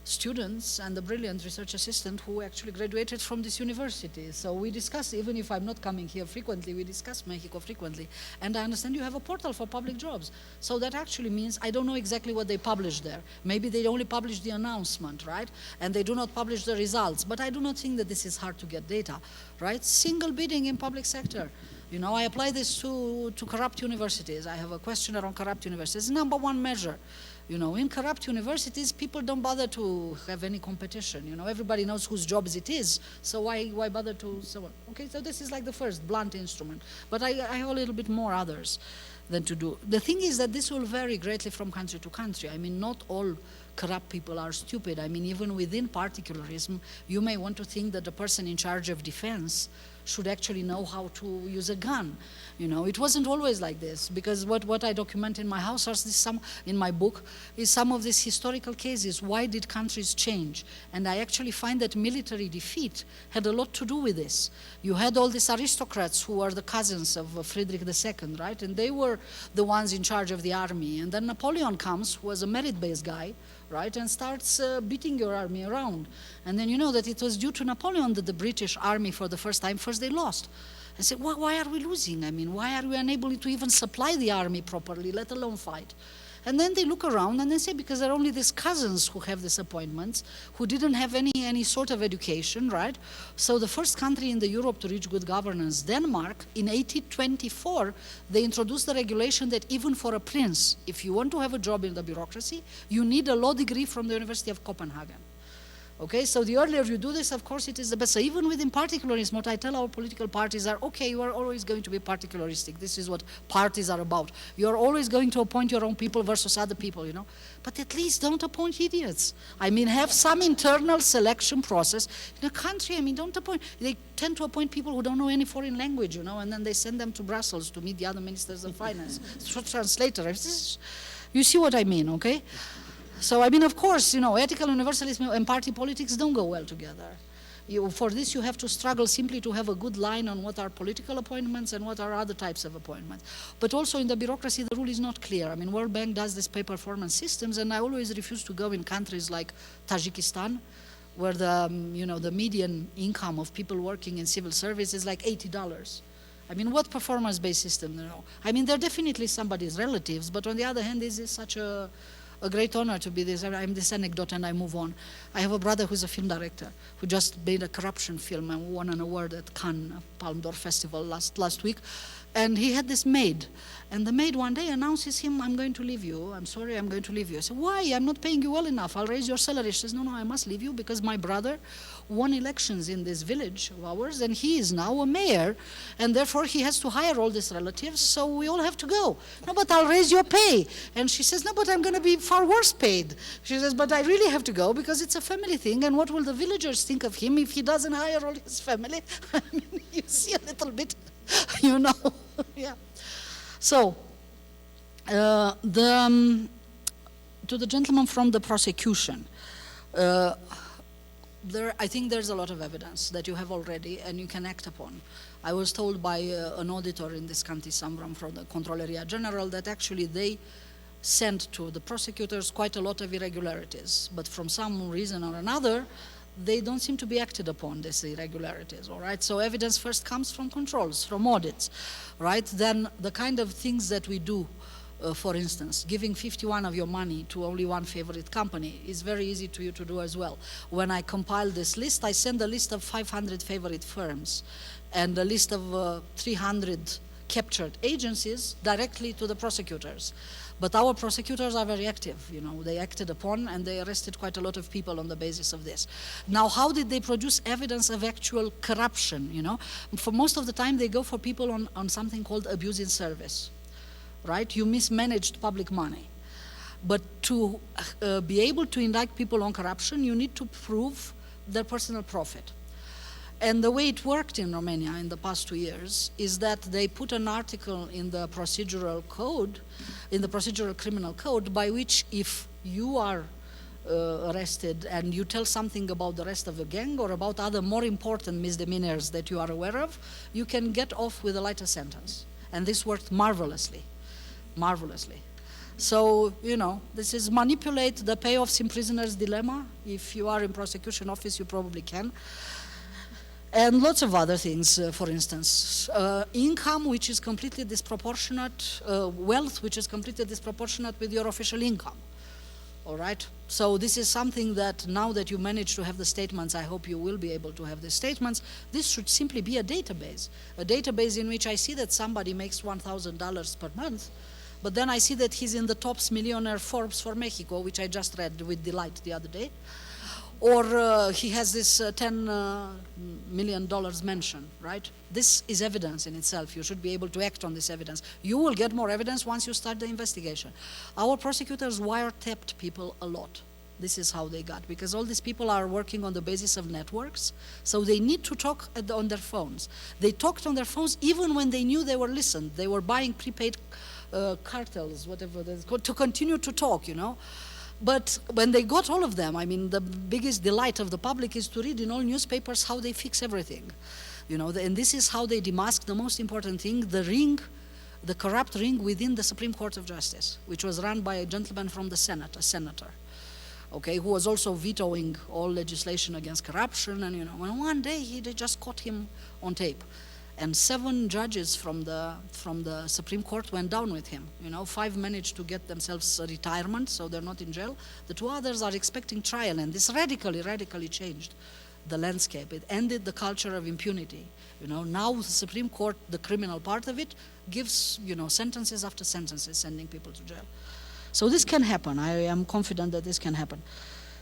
students and a brilliant research assistant who actually graduated from this university. So we discuss, even if I'm not coming here frequently, we discuss Mexico frequently. And I understand you have a portal for public jobs. So that actually means, I don't know exactly what they publish there. Maybe they only publish the announcement, right? And they do not publish the results. But I do not think that this is hard to get data, right? Single bidding in public sector. You know, I apply this to corrupt universities. I have a questionnaire on corrupt universities. Number 1 measure. You know, in corrupt universities, people don't bother to have any competition. You know, everybody knows whose jobs it is, so why bother to someone? Okay, so this is like the first blunt instrument. But I have a little bit more others than to do. The thing is that this will vary greatly from country to country. I mean, not all corrupt people are stupid. I mean, even within particularism, you may want to think that the person in charge of defense should actually know how to use a gun. You know, it wasn't always like this, because what I document in my house, or in my book, is some of these historical cases. Why did countries change? And I actually find that military defeat had a lot to do with this. You had all these aristocrats who are the cousins of Frederick II, right? And they were the ones in charge of the army. And then Napoleon comes, who was a merit-based guy, right, and starts beating your army around. And then you know that it was due to Napoleon that the British army, for the first time, they lost. I said, why are we losing? I mean, why are we unable to even supply the army properly, let alone fight? And then they look around and they say, because there are only these cousins who have these appointments, who didn't have any sort of education, right? So the first country in the Europe to reach good governance, Denmark, in 1824, they introduced the regulation that even for a prince, if you want to have a job in the bureaucracy, you need a law degree from the University of Copenhagen. Okay, so the earlier you do this, of course, it is the best. So even within particularism, what I tell our political parties are, okay, you are always going to be particularistic. This is what parties are about. You are always going to appoint your own people versus other people, you know. But at least don't appoint idiots. I mean, have some internal selection process. In a country, I mean, don't appoint, they tend to appoint people who don't know any foreign language, you know, and then they send them to Brussels to meet the other ministers of finance. Translator. You see what I mean, okay? So, I mean, of course, you know, ethical universalism and party politics don't go well together. For this, you have to struggle simply to have a good line on what are political appointments and what are other types of appointments. But also in the bureaucracy, the rule is not clear. I mean, World Bank does this pay performance systems, and I always refuse to go in countries like Tajikistan, where the, the median income of people working in civil service is like $80. I mean, what performance-based system? I mean, they're definitely somebody's relatives, but on the other hand, this is such a great honor to be this. I'm this anecdote and I move on. I have a brother who's a film director who just made a corruption film and won an award at Cannes Palme d'Or Festival last week. And he had this maid. And the maid one day announces him, I'm going to leave you. I'm sorry, I'm going to leave you. I said, why? I'm not paying you well enough. I'll raise your salary. She says, no, I must leave you because my brother won elections in this village of ours and he is now a mayor. And therefore he has to hire all these relatives, so we all have to go. No, but I'll raise your pay. And she says, no, but I'm going to be far worse paid. She says, but I really have to go because it's a family thing. And what will the villagers think of him if he doesn't hire all his family? I mean, you see a little bit, yeah. So, to the gentleman from the prosecution, I think there's a lot of evidence that you have already and you can act upon. I was told by an auditor in this country, someone from the Controlleria General, that actually they sent to the prosecutors quite a lot of irregularities, but from some reason or another, they don't seem to be acted upon, these irregularities, all right? So evidence first comes from controls, from audits, right? Then the kind of things that we do, for instance, giving 51 of your money to only one favorite company is very easy to you to do as well. When I compile this list, I send a list of 500 favorite firms and a list of 300 captured agencies directly to the prosecutors. But our prosecutors are very active, they acted upon and they arrested quite a lot of people on the basis of this. Now, how did they produce evidence of actual corruption, For most of the time, they go for people on something called abuse in service, right? You mismanaged public money. But to be able to indict people on corruption, you need to prove their personal profit. And the way it worked in Romania in the past 2 years is that they put an article in the procedural code, in the procedural criminal code, by which if you are arrested and you tell something about the rest of the gang or about other more important misdemeanors that you are aware of, you can get off with a lighter sentence. And this worked marvelously, marvelously. So, this is manipulate the payoffs in prisoners dilemma. If you are in prosecution office, you probably can. And lots of other things, for instance, income which is completely disproportionate, wealth which is completely disproportionate with your official income, all right? So this is something that now that you manage to have the statements, I hope you will be able to have the statements, this should simply be a database in which I see that somebody makes $1,000 per month, but then I see that he's in the Tops Millionaire Forbes for Mexico, which I just read with delight the other day. Or he has this $10 million mention, right? This is evidence in itself. You should be able to act on this evidence. You will get more evidence once you start the investigation. Our prosecutors wiretapped people a lot. This is how they got, because all these people are working on the basis of networks, so they need to talk on their phones. They talked on their phones even when they knew they were listened. They were buying prepaid cartels, whatever, to continue to talk, But when they got all of them, I mean, the biggest delight of the public is to read in all newspapers how they fix everything. And this is how they demask the most important thing, the corrupt ring within the Supreme Court of Justice, which was run by a gentleman from the Senate, a senator, okay, who was also vetoing all legislation against corruption. And, when one day they just caught him on tape. And 7 judges from the Supreme Court went down with him. 5 managed to get themselves a retirement, so they're not in jail. The 2 others are expecting trial, and this radically changed the landscape. It ended the culture of impunity. Now the Supreme Court, the criminal part of it, gives, sentences after sentences, sending people to jail. So this can happen. I am confident that this can happen.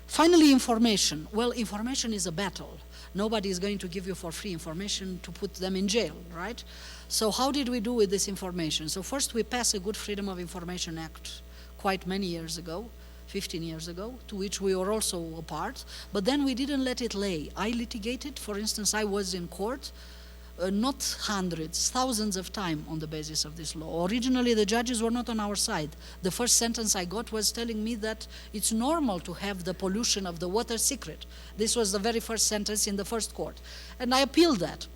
Finally, information. Well, information is a battle. Nobody is going to give you for free information to put them in jail, right? So how did we do with this information? So first we passed a Good Freedom of Information Act quite many years ago, 15 years ago, to which we were also a part, but then we didn't let it lay. I litigated, for instance, I was in court not hundreds, thousands of times on the basis of this law. Originally, the judges were not on our side. The first sentence I got was telling me that it's normal to have the pollution of the water secret. This was the very first sentence in the first court. And I appealed that.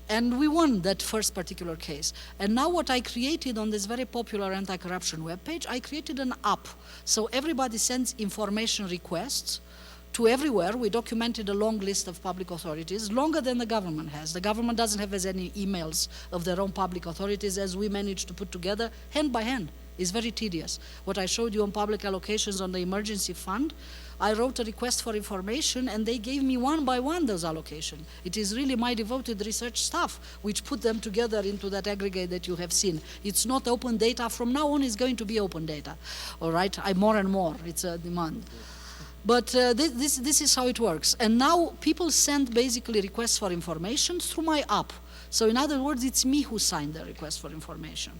And we won that first particular case. And now what I created on this very popular anti-corruption webpage, I created an app. So everybody sends information requests to everywhere. We documented a long list of public authorities, longer than the government has. The government doesn't have as any emails of their own public authorities as we managed to put together hand by hand. It's very tedious. What I showed you on public allocations on the emergency fund, I wrote a request for information and they gave me one by one those allocations. It is really my devoted research staff which put them together into that aggregate that you have seen. It's not open data. From now on, it's going to be open data. All right, more and more, it's a demand. But this is how it works. And now people send basically requests for information through my app. So in other words, it's me who signed the request for information.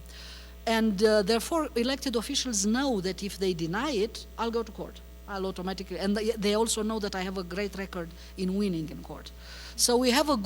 And therefore, elected officials know that if they deny it, I'll go to court. I'll automatically, and they also know that I have a great record in winning in court. So we have a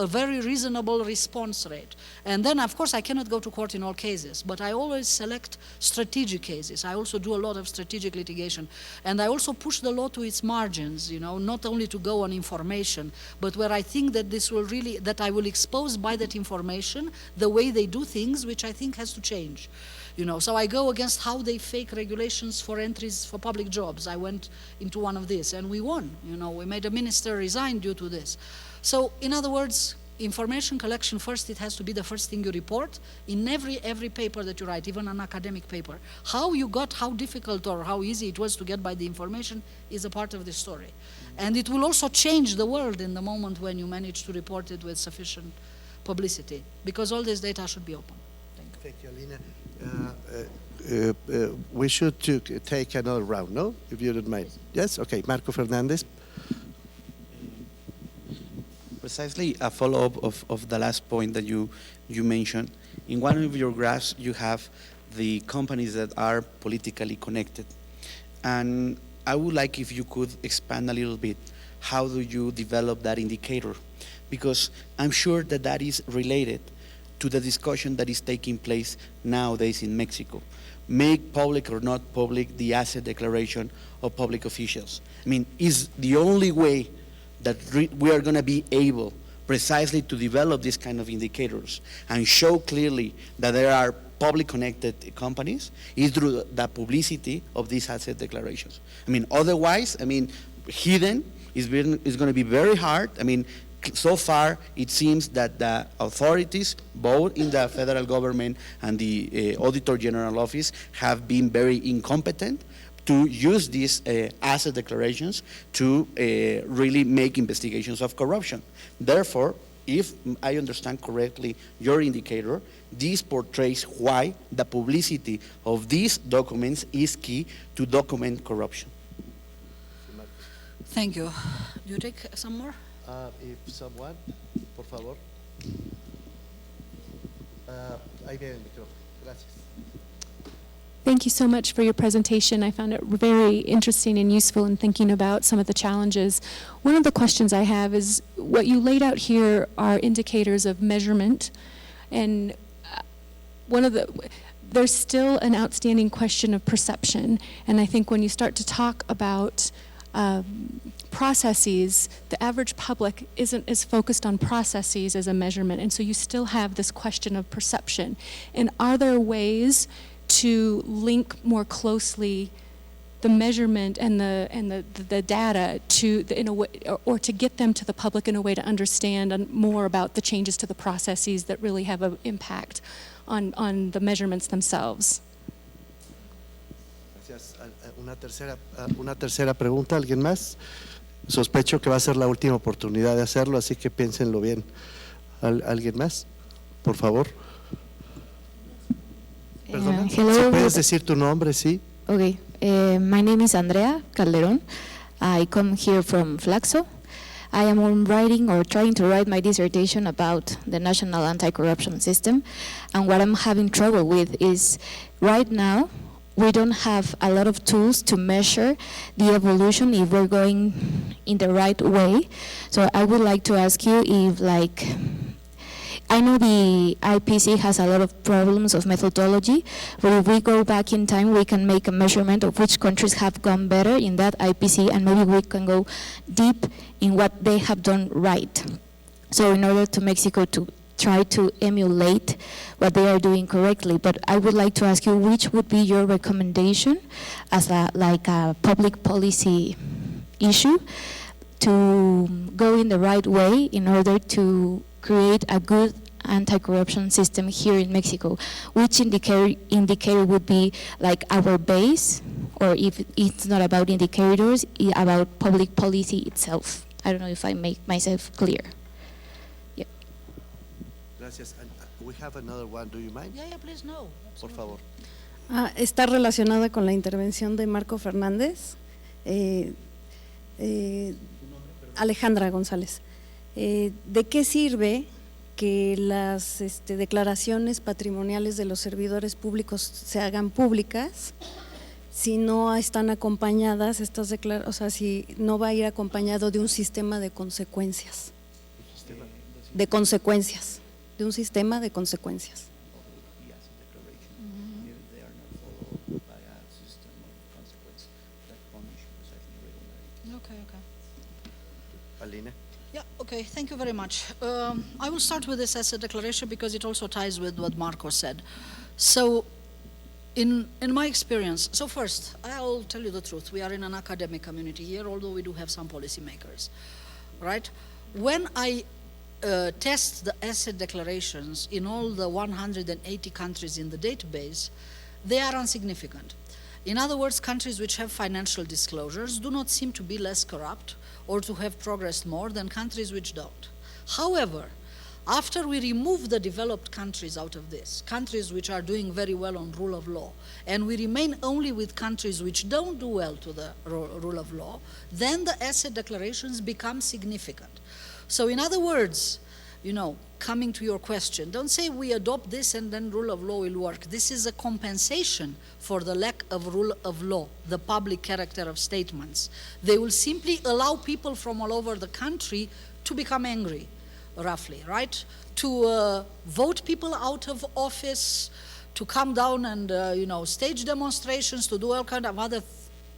very reasonable response rate. And then, of course, I cannot go to court in all cases, but I always select strategic cases. I also do a lot of strategic litigation. And I also push the law to its margins, you know, not only to go on information, but where I think that this will really, that I will expose by that information the way they do things, which I think has to change. You know, so I go against how they fake regulations for entries for public jobs. I went into one of these and we won. You know, we made a minister resign due to this. So, in other words, information collection first, it has to be the first thing you report in every paper that you write, even an academic paper. How you got, how difficult or how easy it was to get by the information is a part of the story. And it will also change the world in the moment when you manage to report it with sufficient publicity, because all this data should be open. Thank you, Alina. We should take another round, no? If you don't mind. Yes? Okay, Marco Fernandez. Precisely a follow-up of the last point that you mentioned. In one of your graphs, you have the companies that are politically connected. And I would like if you could expand a little bit, how do you develop that indicator? Because I'm sure that that is related to the discussion that is taking place nowadays in Mexico. Make public or not public the asset declaration of public officials. I mean, is the only way that we are going to be able precisely to develop these kind of indicators and show clearly that there are public connected companies is through the publicity of these asset declarations. I mean, otherwise, I mean, hidden is going to be very hard. I mean, so far, it seems that the authorities, both in the federal government and the Auditor General Office, have been very incompetent to use these asset declarations to really make investigations of corruption. Therefore, if I understand correctly your indicator, this portrays why the publicity of these documents is key to document corruption. Thank you. Do you take some more? If someone, por favor. Ahí viene el micrófono. Gracias. Thank you so much for your presentation. I found it very interesting and useful in thinking about some of the challenges. One of the questions I have is what you laid out here are indicators of measurement, and there's still an outstanding question of perception. And I think when you start to talk about processes, the average public isn't as focused on processes as a measurement, and so you still have this question of perception. And are there ways to link more closely the measurement and the data to in a way, or to get them to the public in a way to understand more about the changes to the processes that really have an impact on the measurements themselves? Gracias. Una tercera pregunta, ¿alguien más? Sospecho que va a ser la última oportunidad de hacerlo, así que piénsenlo bien. ¿Alguien más? Por favor. Perdona, Hello. ¿si puedes decir tu nombre, sí? Okay, my name is Andrea Calderon. I come here from Flaxo. I am writing or trying to write my dissertation about the national anti-corruption system, and what I'm having trouble with is right now we don't have a lot of tools to measure the evolution if we're going in the right way. So I would like to ask you if, like, I know the IPC has a lot of problems of methodology, but if we go back in time, we can make a measurement of which countries have gone better in that IPC, and maybe we can go deep in what they have done right. So in order to Mexico to try to emulate what they are doing correctly. But I would like to ask you, which would be your recommendation as a public policy issue to go in the right way in order to create a good anti-corruption system here in Mexico? Which indicator would be like our base, or if it's not about indicators, about public policy itself? I don't know if I make myself clear. Yeah. Gracias. And we have another one. Do you mind? Yeah, please, no. Por favor. Está relacionada con la intervención de Marco Fernández. Alejandra González. ¿De qué sirve que las declaraciones patrimoniales de los servidores públicos se hagan públicas si no están acompañadas estas declaraciones, o sea, si no va a ir acompañado de un sistema de consecuencias? De un sistema de consecuencias. Alina? Yeah, okay, thank you very much. I will start with this asset declaration because it also ties with what Marco said. So, in my experience, so first, I'll tell you the truth. We are in an academic community here, although we do have some policymakers, right? When I test the asset declarations in all the 180 countries in the database, they are insignificant. In other words, countries which have financial disclosures do not seem to be less corrupt or to have progressed more than countries which don't. However, after we remove the developed countries out of this, countries which are doing very well on rule of law, and we remain only with countries which don't do well to the rule of law, then the asset declarations become significant. So in other words, you know, coming to your question, don't say we adopt this and then rule of law will work. This is a compensation for the lack of rule of law, the public character of statements. They will simply allow people from all over the country to become angry, roughly, right? To vote people out of office, to come down and, you know, stage demonstrations, to do all kind of other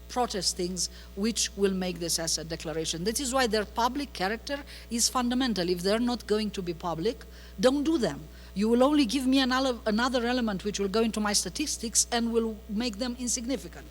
protest things which will make this asset declaration. That is why their public character is fundamental. If they're not going to be public, don't do them. You will only give me another element which will go into my statistics and will make them insignificant,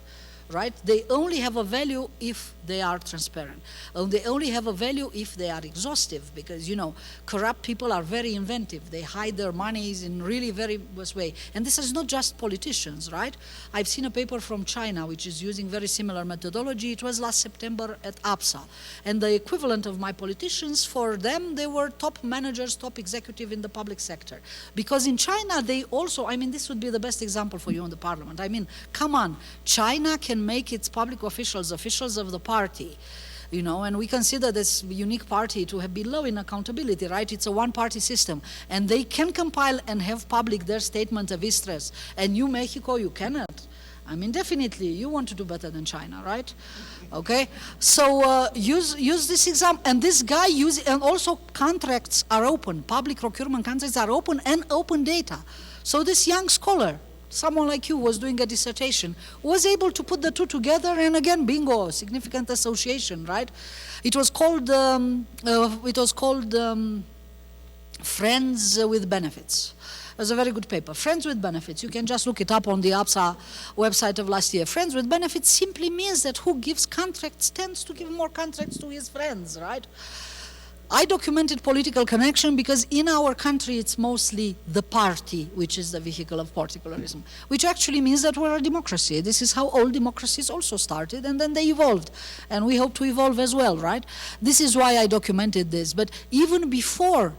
right? They only have a value if they are transparent. They only have a value if they are exhaustive, because, you know, corrupt people are very inventive. They hide their monies in really very worse way. And this is not just politicians, right? I've seen a paper from China which is using very similar methodology. It was last September at APSA. And the equivalent of my politicians, for them, they were top managers, top executive in the public sector. Because in China, they also, I mean, this would be the best example for you in the parliament. I mean, come on, China can make its public officials of the party, you know, and we consider this unique party to have been low in accountability, right? It's a one-party system, and they can compile and have public their statement of interest, and you, Mexico, you cannot. I mean, definitely, you want to do better than China, right? Okay, so use this example, and this guy and also contracts are open, public procurement contracts are open and open data. So this young scholar, someone like you was doing a dissertation, was able to put the two together, and again, bingo, significant association, right? It was called Friends with Benefits. It was a very good paper. Friends with Benefits. You can just look it up on the APSA website of last year. Friends with Benefits simply means that who gives contracts tends to give more contracts to his friends, right? I documented political connection because in our country it's mostly the party which is the vehicle of particularism, which actually means that we're a democracy. This is how all democracies also started, and then they evolved. And we hope to evolve as well, right? This is why I documented this. But even before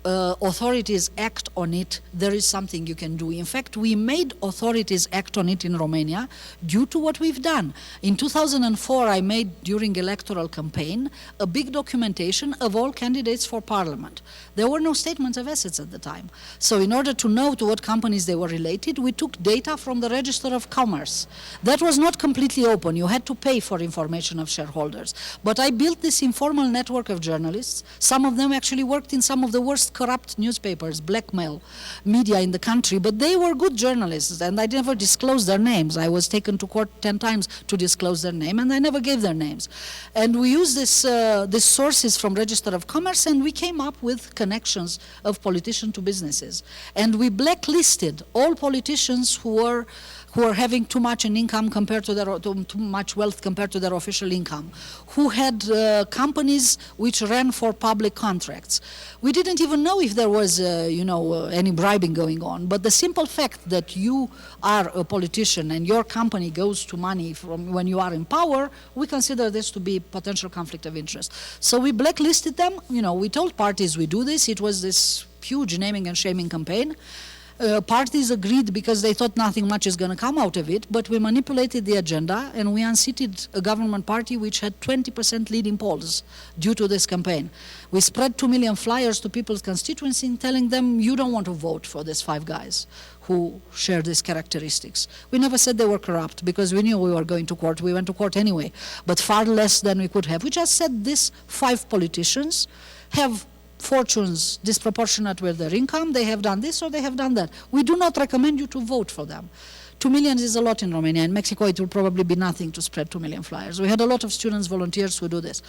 authorities act on it, there is something you can do. In fact, we made authorities act on it in Romania due to what we've done. In 2004, I made, during electoral campaign, a big documentation of all candidates for parliament. There were no statements of assets at the time. So in order to know to what companies they were related, we took data from the Register of Commerce. That was not completely open. You had to pay for information of shareholders. But I built this informal network of journalists. Some of them actually worked in some of the worst of corrupt newspapers, blackmail media in the country, but they were good journalists, and I never disclosed their names. I was taken to court 10 times to disclose their name, and I never gave their names. And we used these sources from Register of Commerce, and we came up with connections of politicians to businesses. And we blacklisted all politicians who are having too much an income compared to their too much wealth compared to their official income, who had companies which ran for public contracts. We didn't even know if there was, any bribing going on. But the simple fact that you are a politician and your company goes to money from when you are in power, we consider this to be potential conflict of interest. So we blacklisted them. We told parties we do this. It was this huge naming and shaming campaign. Parties agreed because they thought nothing much is going to come out of it, but we manipulated the agenda and we unseated a government party which had 20% lead in polls due to this campaign. We spread 2 million flyers to people's constituency telling them, you don't want to vote for these 5 guys who share these characteristics. We never said they were corrupt because we knew we were going to court. We went to court anyway, but far less than we could have. We just said these 5 politicians have fortunes disproportionate with their income, they have done this or they have done that. We do not recommend you to vote for them. 2 million is a lot in Romania. In Mexico, it will probably be nothing to spread 2 million flyers. We had a lot of students, volunteers who do this.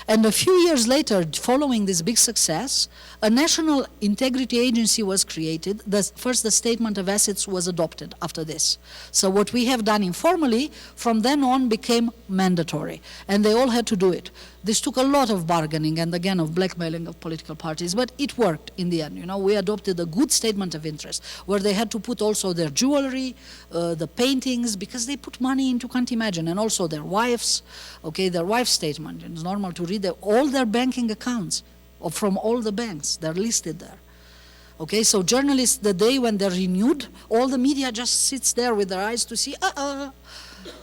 And a few years later, following this big success, a national integrity agency was created. First, the statement of assets was adopted after this. So what we have done informally, from then on became mandatory. And they all had to do it. This took a lot of bargaining and again of blackmailing of political parties, but it worked in the end. We adopted a good statement of interest where they had to put also their jewelry, the paintings, because they put money into, can't imagine, and also their wives, their wife's statement. It's normal to read all their banking accounts from all the banks, they're listed there. So journalists, the day when they're renewed, all the media just sits there with their eyes to see,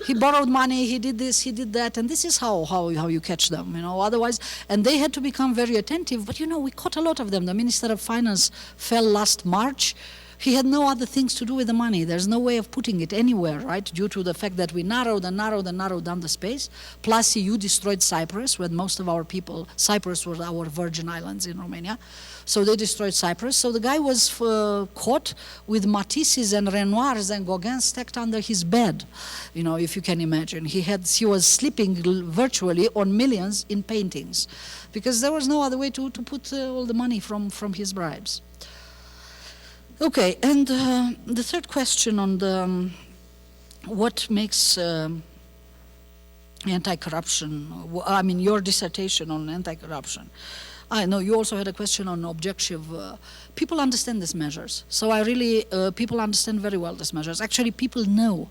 he borrowed money, he did this, he did that, and this is how you catch them, otherwise, and they had to become very attentive, but we caught a lot of them. The Minister of Finance fell last March. He had no other things to do with the money. There's no way of putting it anywhere, right, due to the fact that we narrowed down the space. Plus, EU destroyed Cyprus, when most of our people, Cyprus was our Virgin Islands in Romania, so they destroyed Cyprus. So the guy was caught with Matisses and Renoirs and Gauguins stacked under his bed, if you can imagine. He was sleeping virtually on millions in paintings, because there was no other way to put all the money from his bribes. Okay, and the third question on what makes anti-corruption, your dissertation on anti-corruption. I know you also had a question on objective. People understand these measures. So people understand very well these measures. Actually, people know.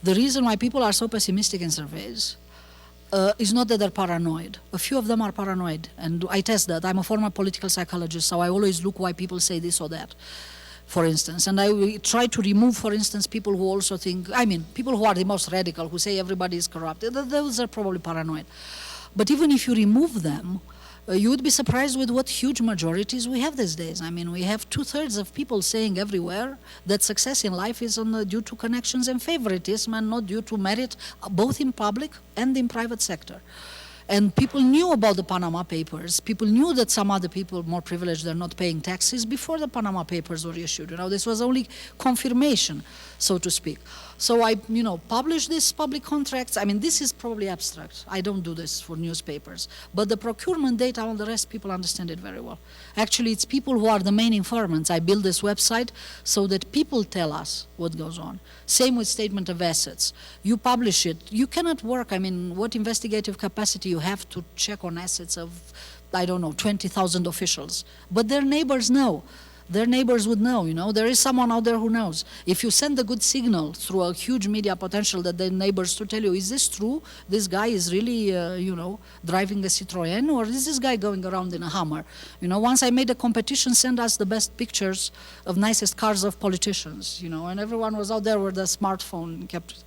The reason why people are so pessimistic in surveys is not that they're paranoid. A few of them are paranoid, and I test that. I'm a former political psychologist, so I always look why people say this or that, for instance. And I try to remove, for instance, people who also think, people who are the most radical, who say everybody is corrupt. Those are probably paranoid. But even if you remove them, you would be surprised with what huge majorities we have these days. We have 2/3 of people saying everywhere that success in life is due to connections and favoritism and not due to merit, both in public and in private sector. And people knew about the Panama Papers. People knew that some other people, more privileged, they're not paying taxes before the Panama Papers were issued. This was only confirmation, so to speak. So I, publish these public contracts. This is probably abstract. I don't do this for newspapers. But the procurement data, all the rest, people understand it very well. Actually, it's people who are the main informants. I build this website so that people tell us what goes on. Same with statement of assets. You publish it. You cannot work. What investigative capacity you have to check on assets of, 20,000 officials. But their neighbors know. Their neighbors would know, there is someone out there who knows. If you send a good signal through a huge media potential that the neighbors to tell you, is this true? This guy is really, driving a Citroën, or is this guy going around in a Hummer? Once I made a competition, send us the best pictures of nicest cars of politicians, and everyone was out there with a smartphone kept.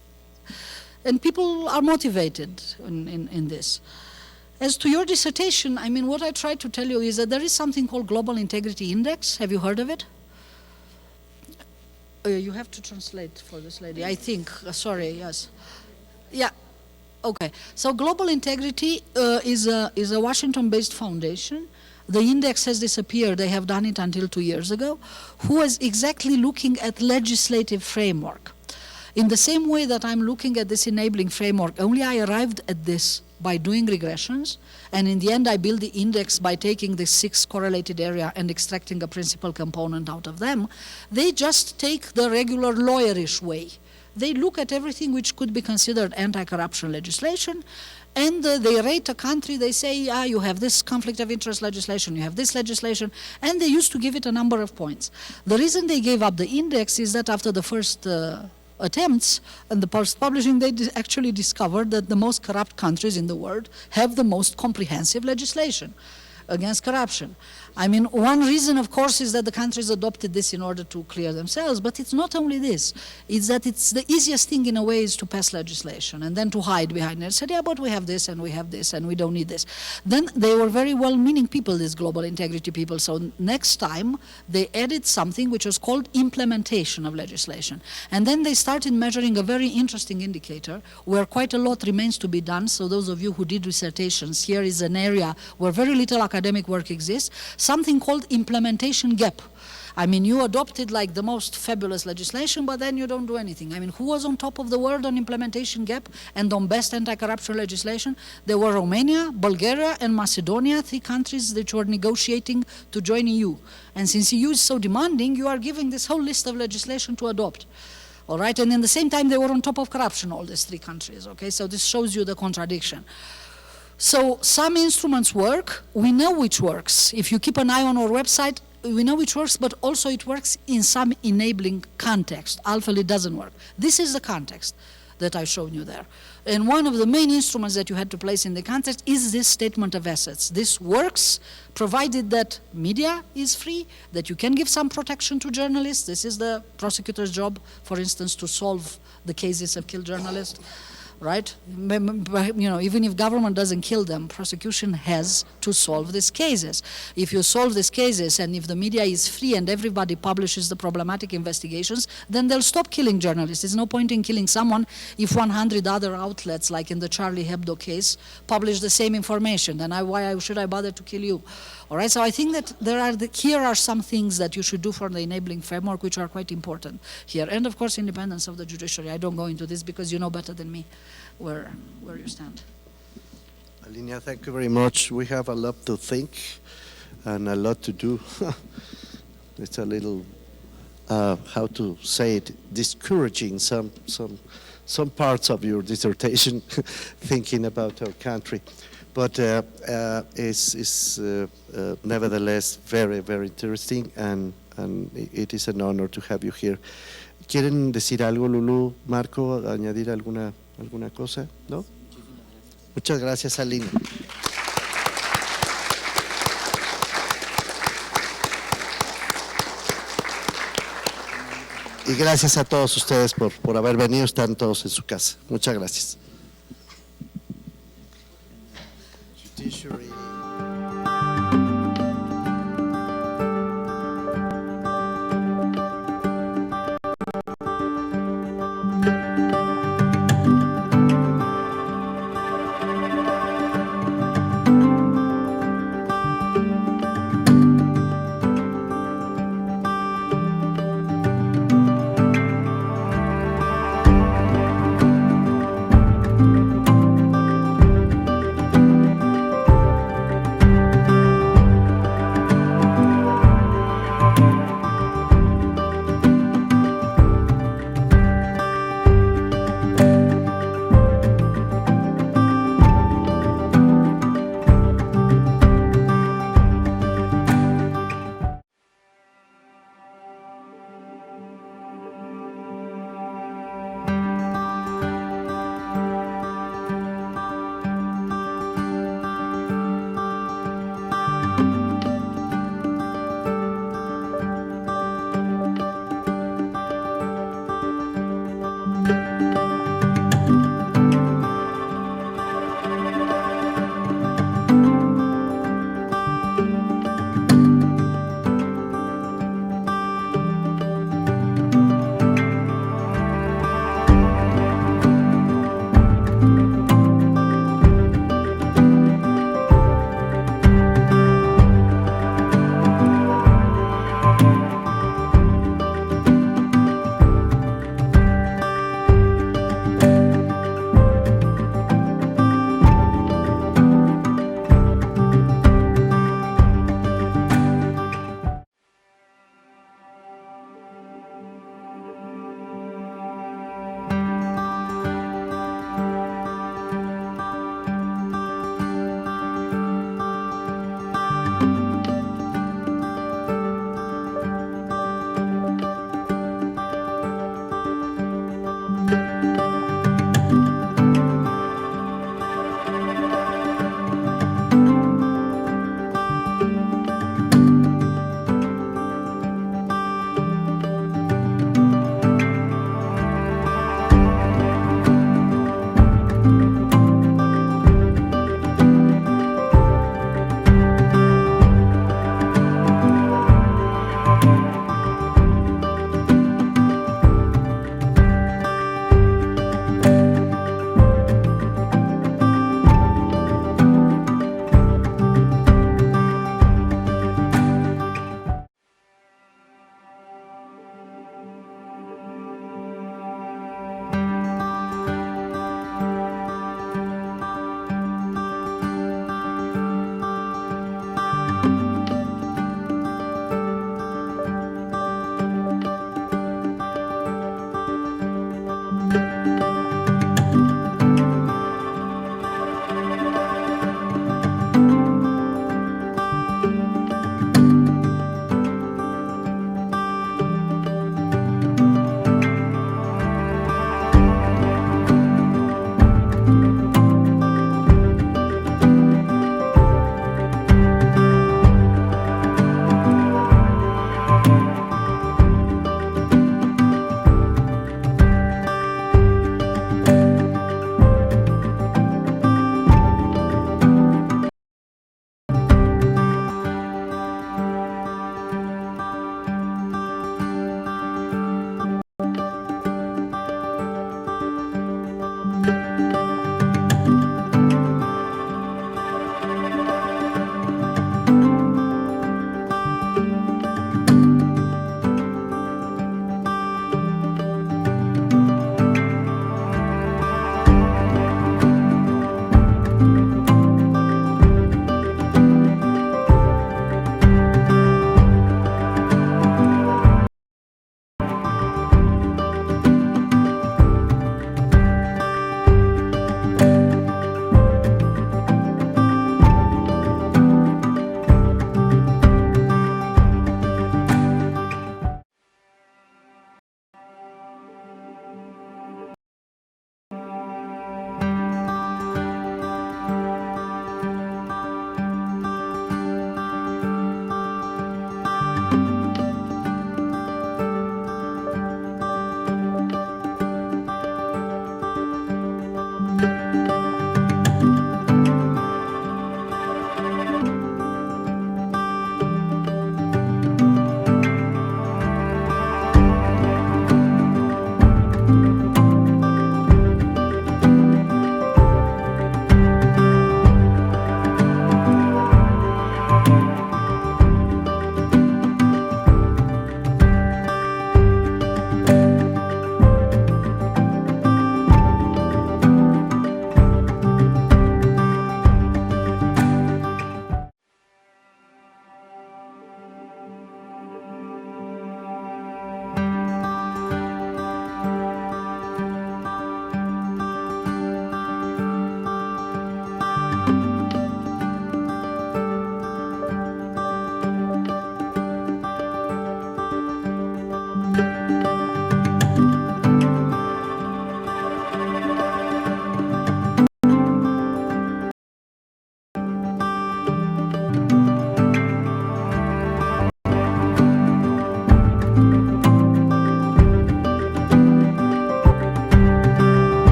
And people are motivated in this. As to your dissertation, what I try to tell you is that there is something called Global Integrity Index. Have you heard of it? You have to translate for this lady, I think. Sorry, yes. Yeah, okay. So Global Integrity is a Washington-based foundation. The index has disappeared. They have done it until 2 years ago. Who is exactly looking at legislative framework? In the same way that I'm looking at this enabling framework, only I arrived at this by doing regressions, and in the end I build the index by taking the 6 correlated area and extracting a principal component out of them. They just take the regular lawyerish way. They look at everything which could be considered anti-corruption legislation, and they rate a country. They say, you have this conflict of interest legislation, you have this legislation, and they used to give it a number of points. The reason they gave up the index is that after the first attempts and the post-publishing, they actually discovered that the most corrupt countries in the world have the most comprehensive legislation against corruption. I mean, one reason, of course, is that the countries adopted this in order to clear themselves, but it's not only this. It's that it's the easiest thing in a way is to pass legislation and then to hide behind it and say, yeah, but we have this and we have this and we don't need this. Then they were very well-meaning people, these global integrity people, so next time they added something which was called implementation of legislation. And then they started measuring a very interesting indicator where quite a lot remains to be done, so those of you who did dissertations, here is an area where very little academic work exists, something called implementation gap. I mean, you adopted like the most fabulous legislation, but then you don't do anything. I mean, who was on top of the world on implementation gap and on best anti-corruption legislation? There were Romania, Bulgaria, and Macedonia, 3 countries which were negotiating to join EU. And since EU is so demanding, you are giving this whole list of legislation to adopt. All right, and in the same time, they were on top of corruption, all these 3 countries, okay? So this shows you the contradiction. So some instruments work, we know which works. If you keep an eye on our website, we know which works, but also it works in some enabling context. Alpha doesn't work. This is the context that I showed you there. And one of the main instruments that you had to place in the context is this statement of assets. This works provided that media is free, that you can give some protection to journalists. This is the prosecutor's job, for instance, to solve the cases of killed journalists. Right? You know, even if government doesn't kill them, prosecution has to solve these cases. If you solve these cases and if the media is free and everybody publishes the problematic investigations, then they'll stop killing journalists. There's no point in killing someone if 100 other outlets, like in the Charlie Hebdo case, publish the same information. Then why should I bother to kill you? All right, so I think that here are some things that you should do for the enabling framework which are quite important here. And of course, independence of the judiciary. I don't go into this because you know better than me where you stand. Alina, thank you very much. We have a lot to think and a lot to do. It's a little, how to say it, discouraging some parts of your dissertation, thinking about our country. But it's nevertheless very, very interesting, and it is an honor to have you here. ¿Quieren decir algo, Lulu, Marco, añadir alguna cosa? ¿No? Muchas gracias, Alina. Y gracias a todos ustedes por haber venido, están todos en su casa. Muchas gracias. Judiciary.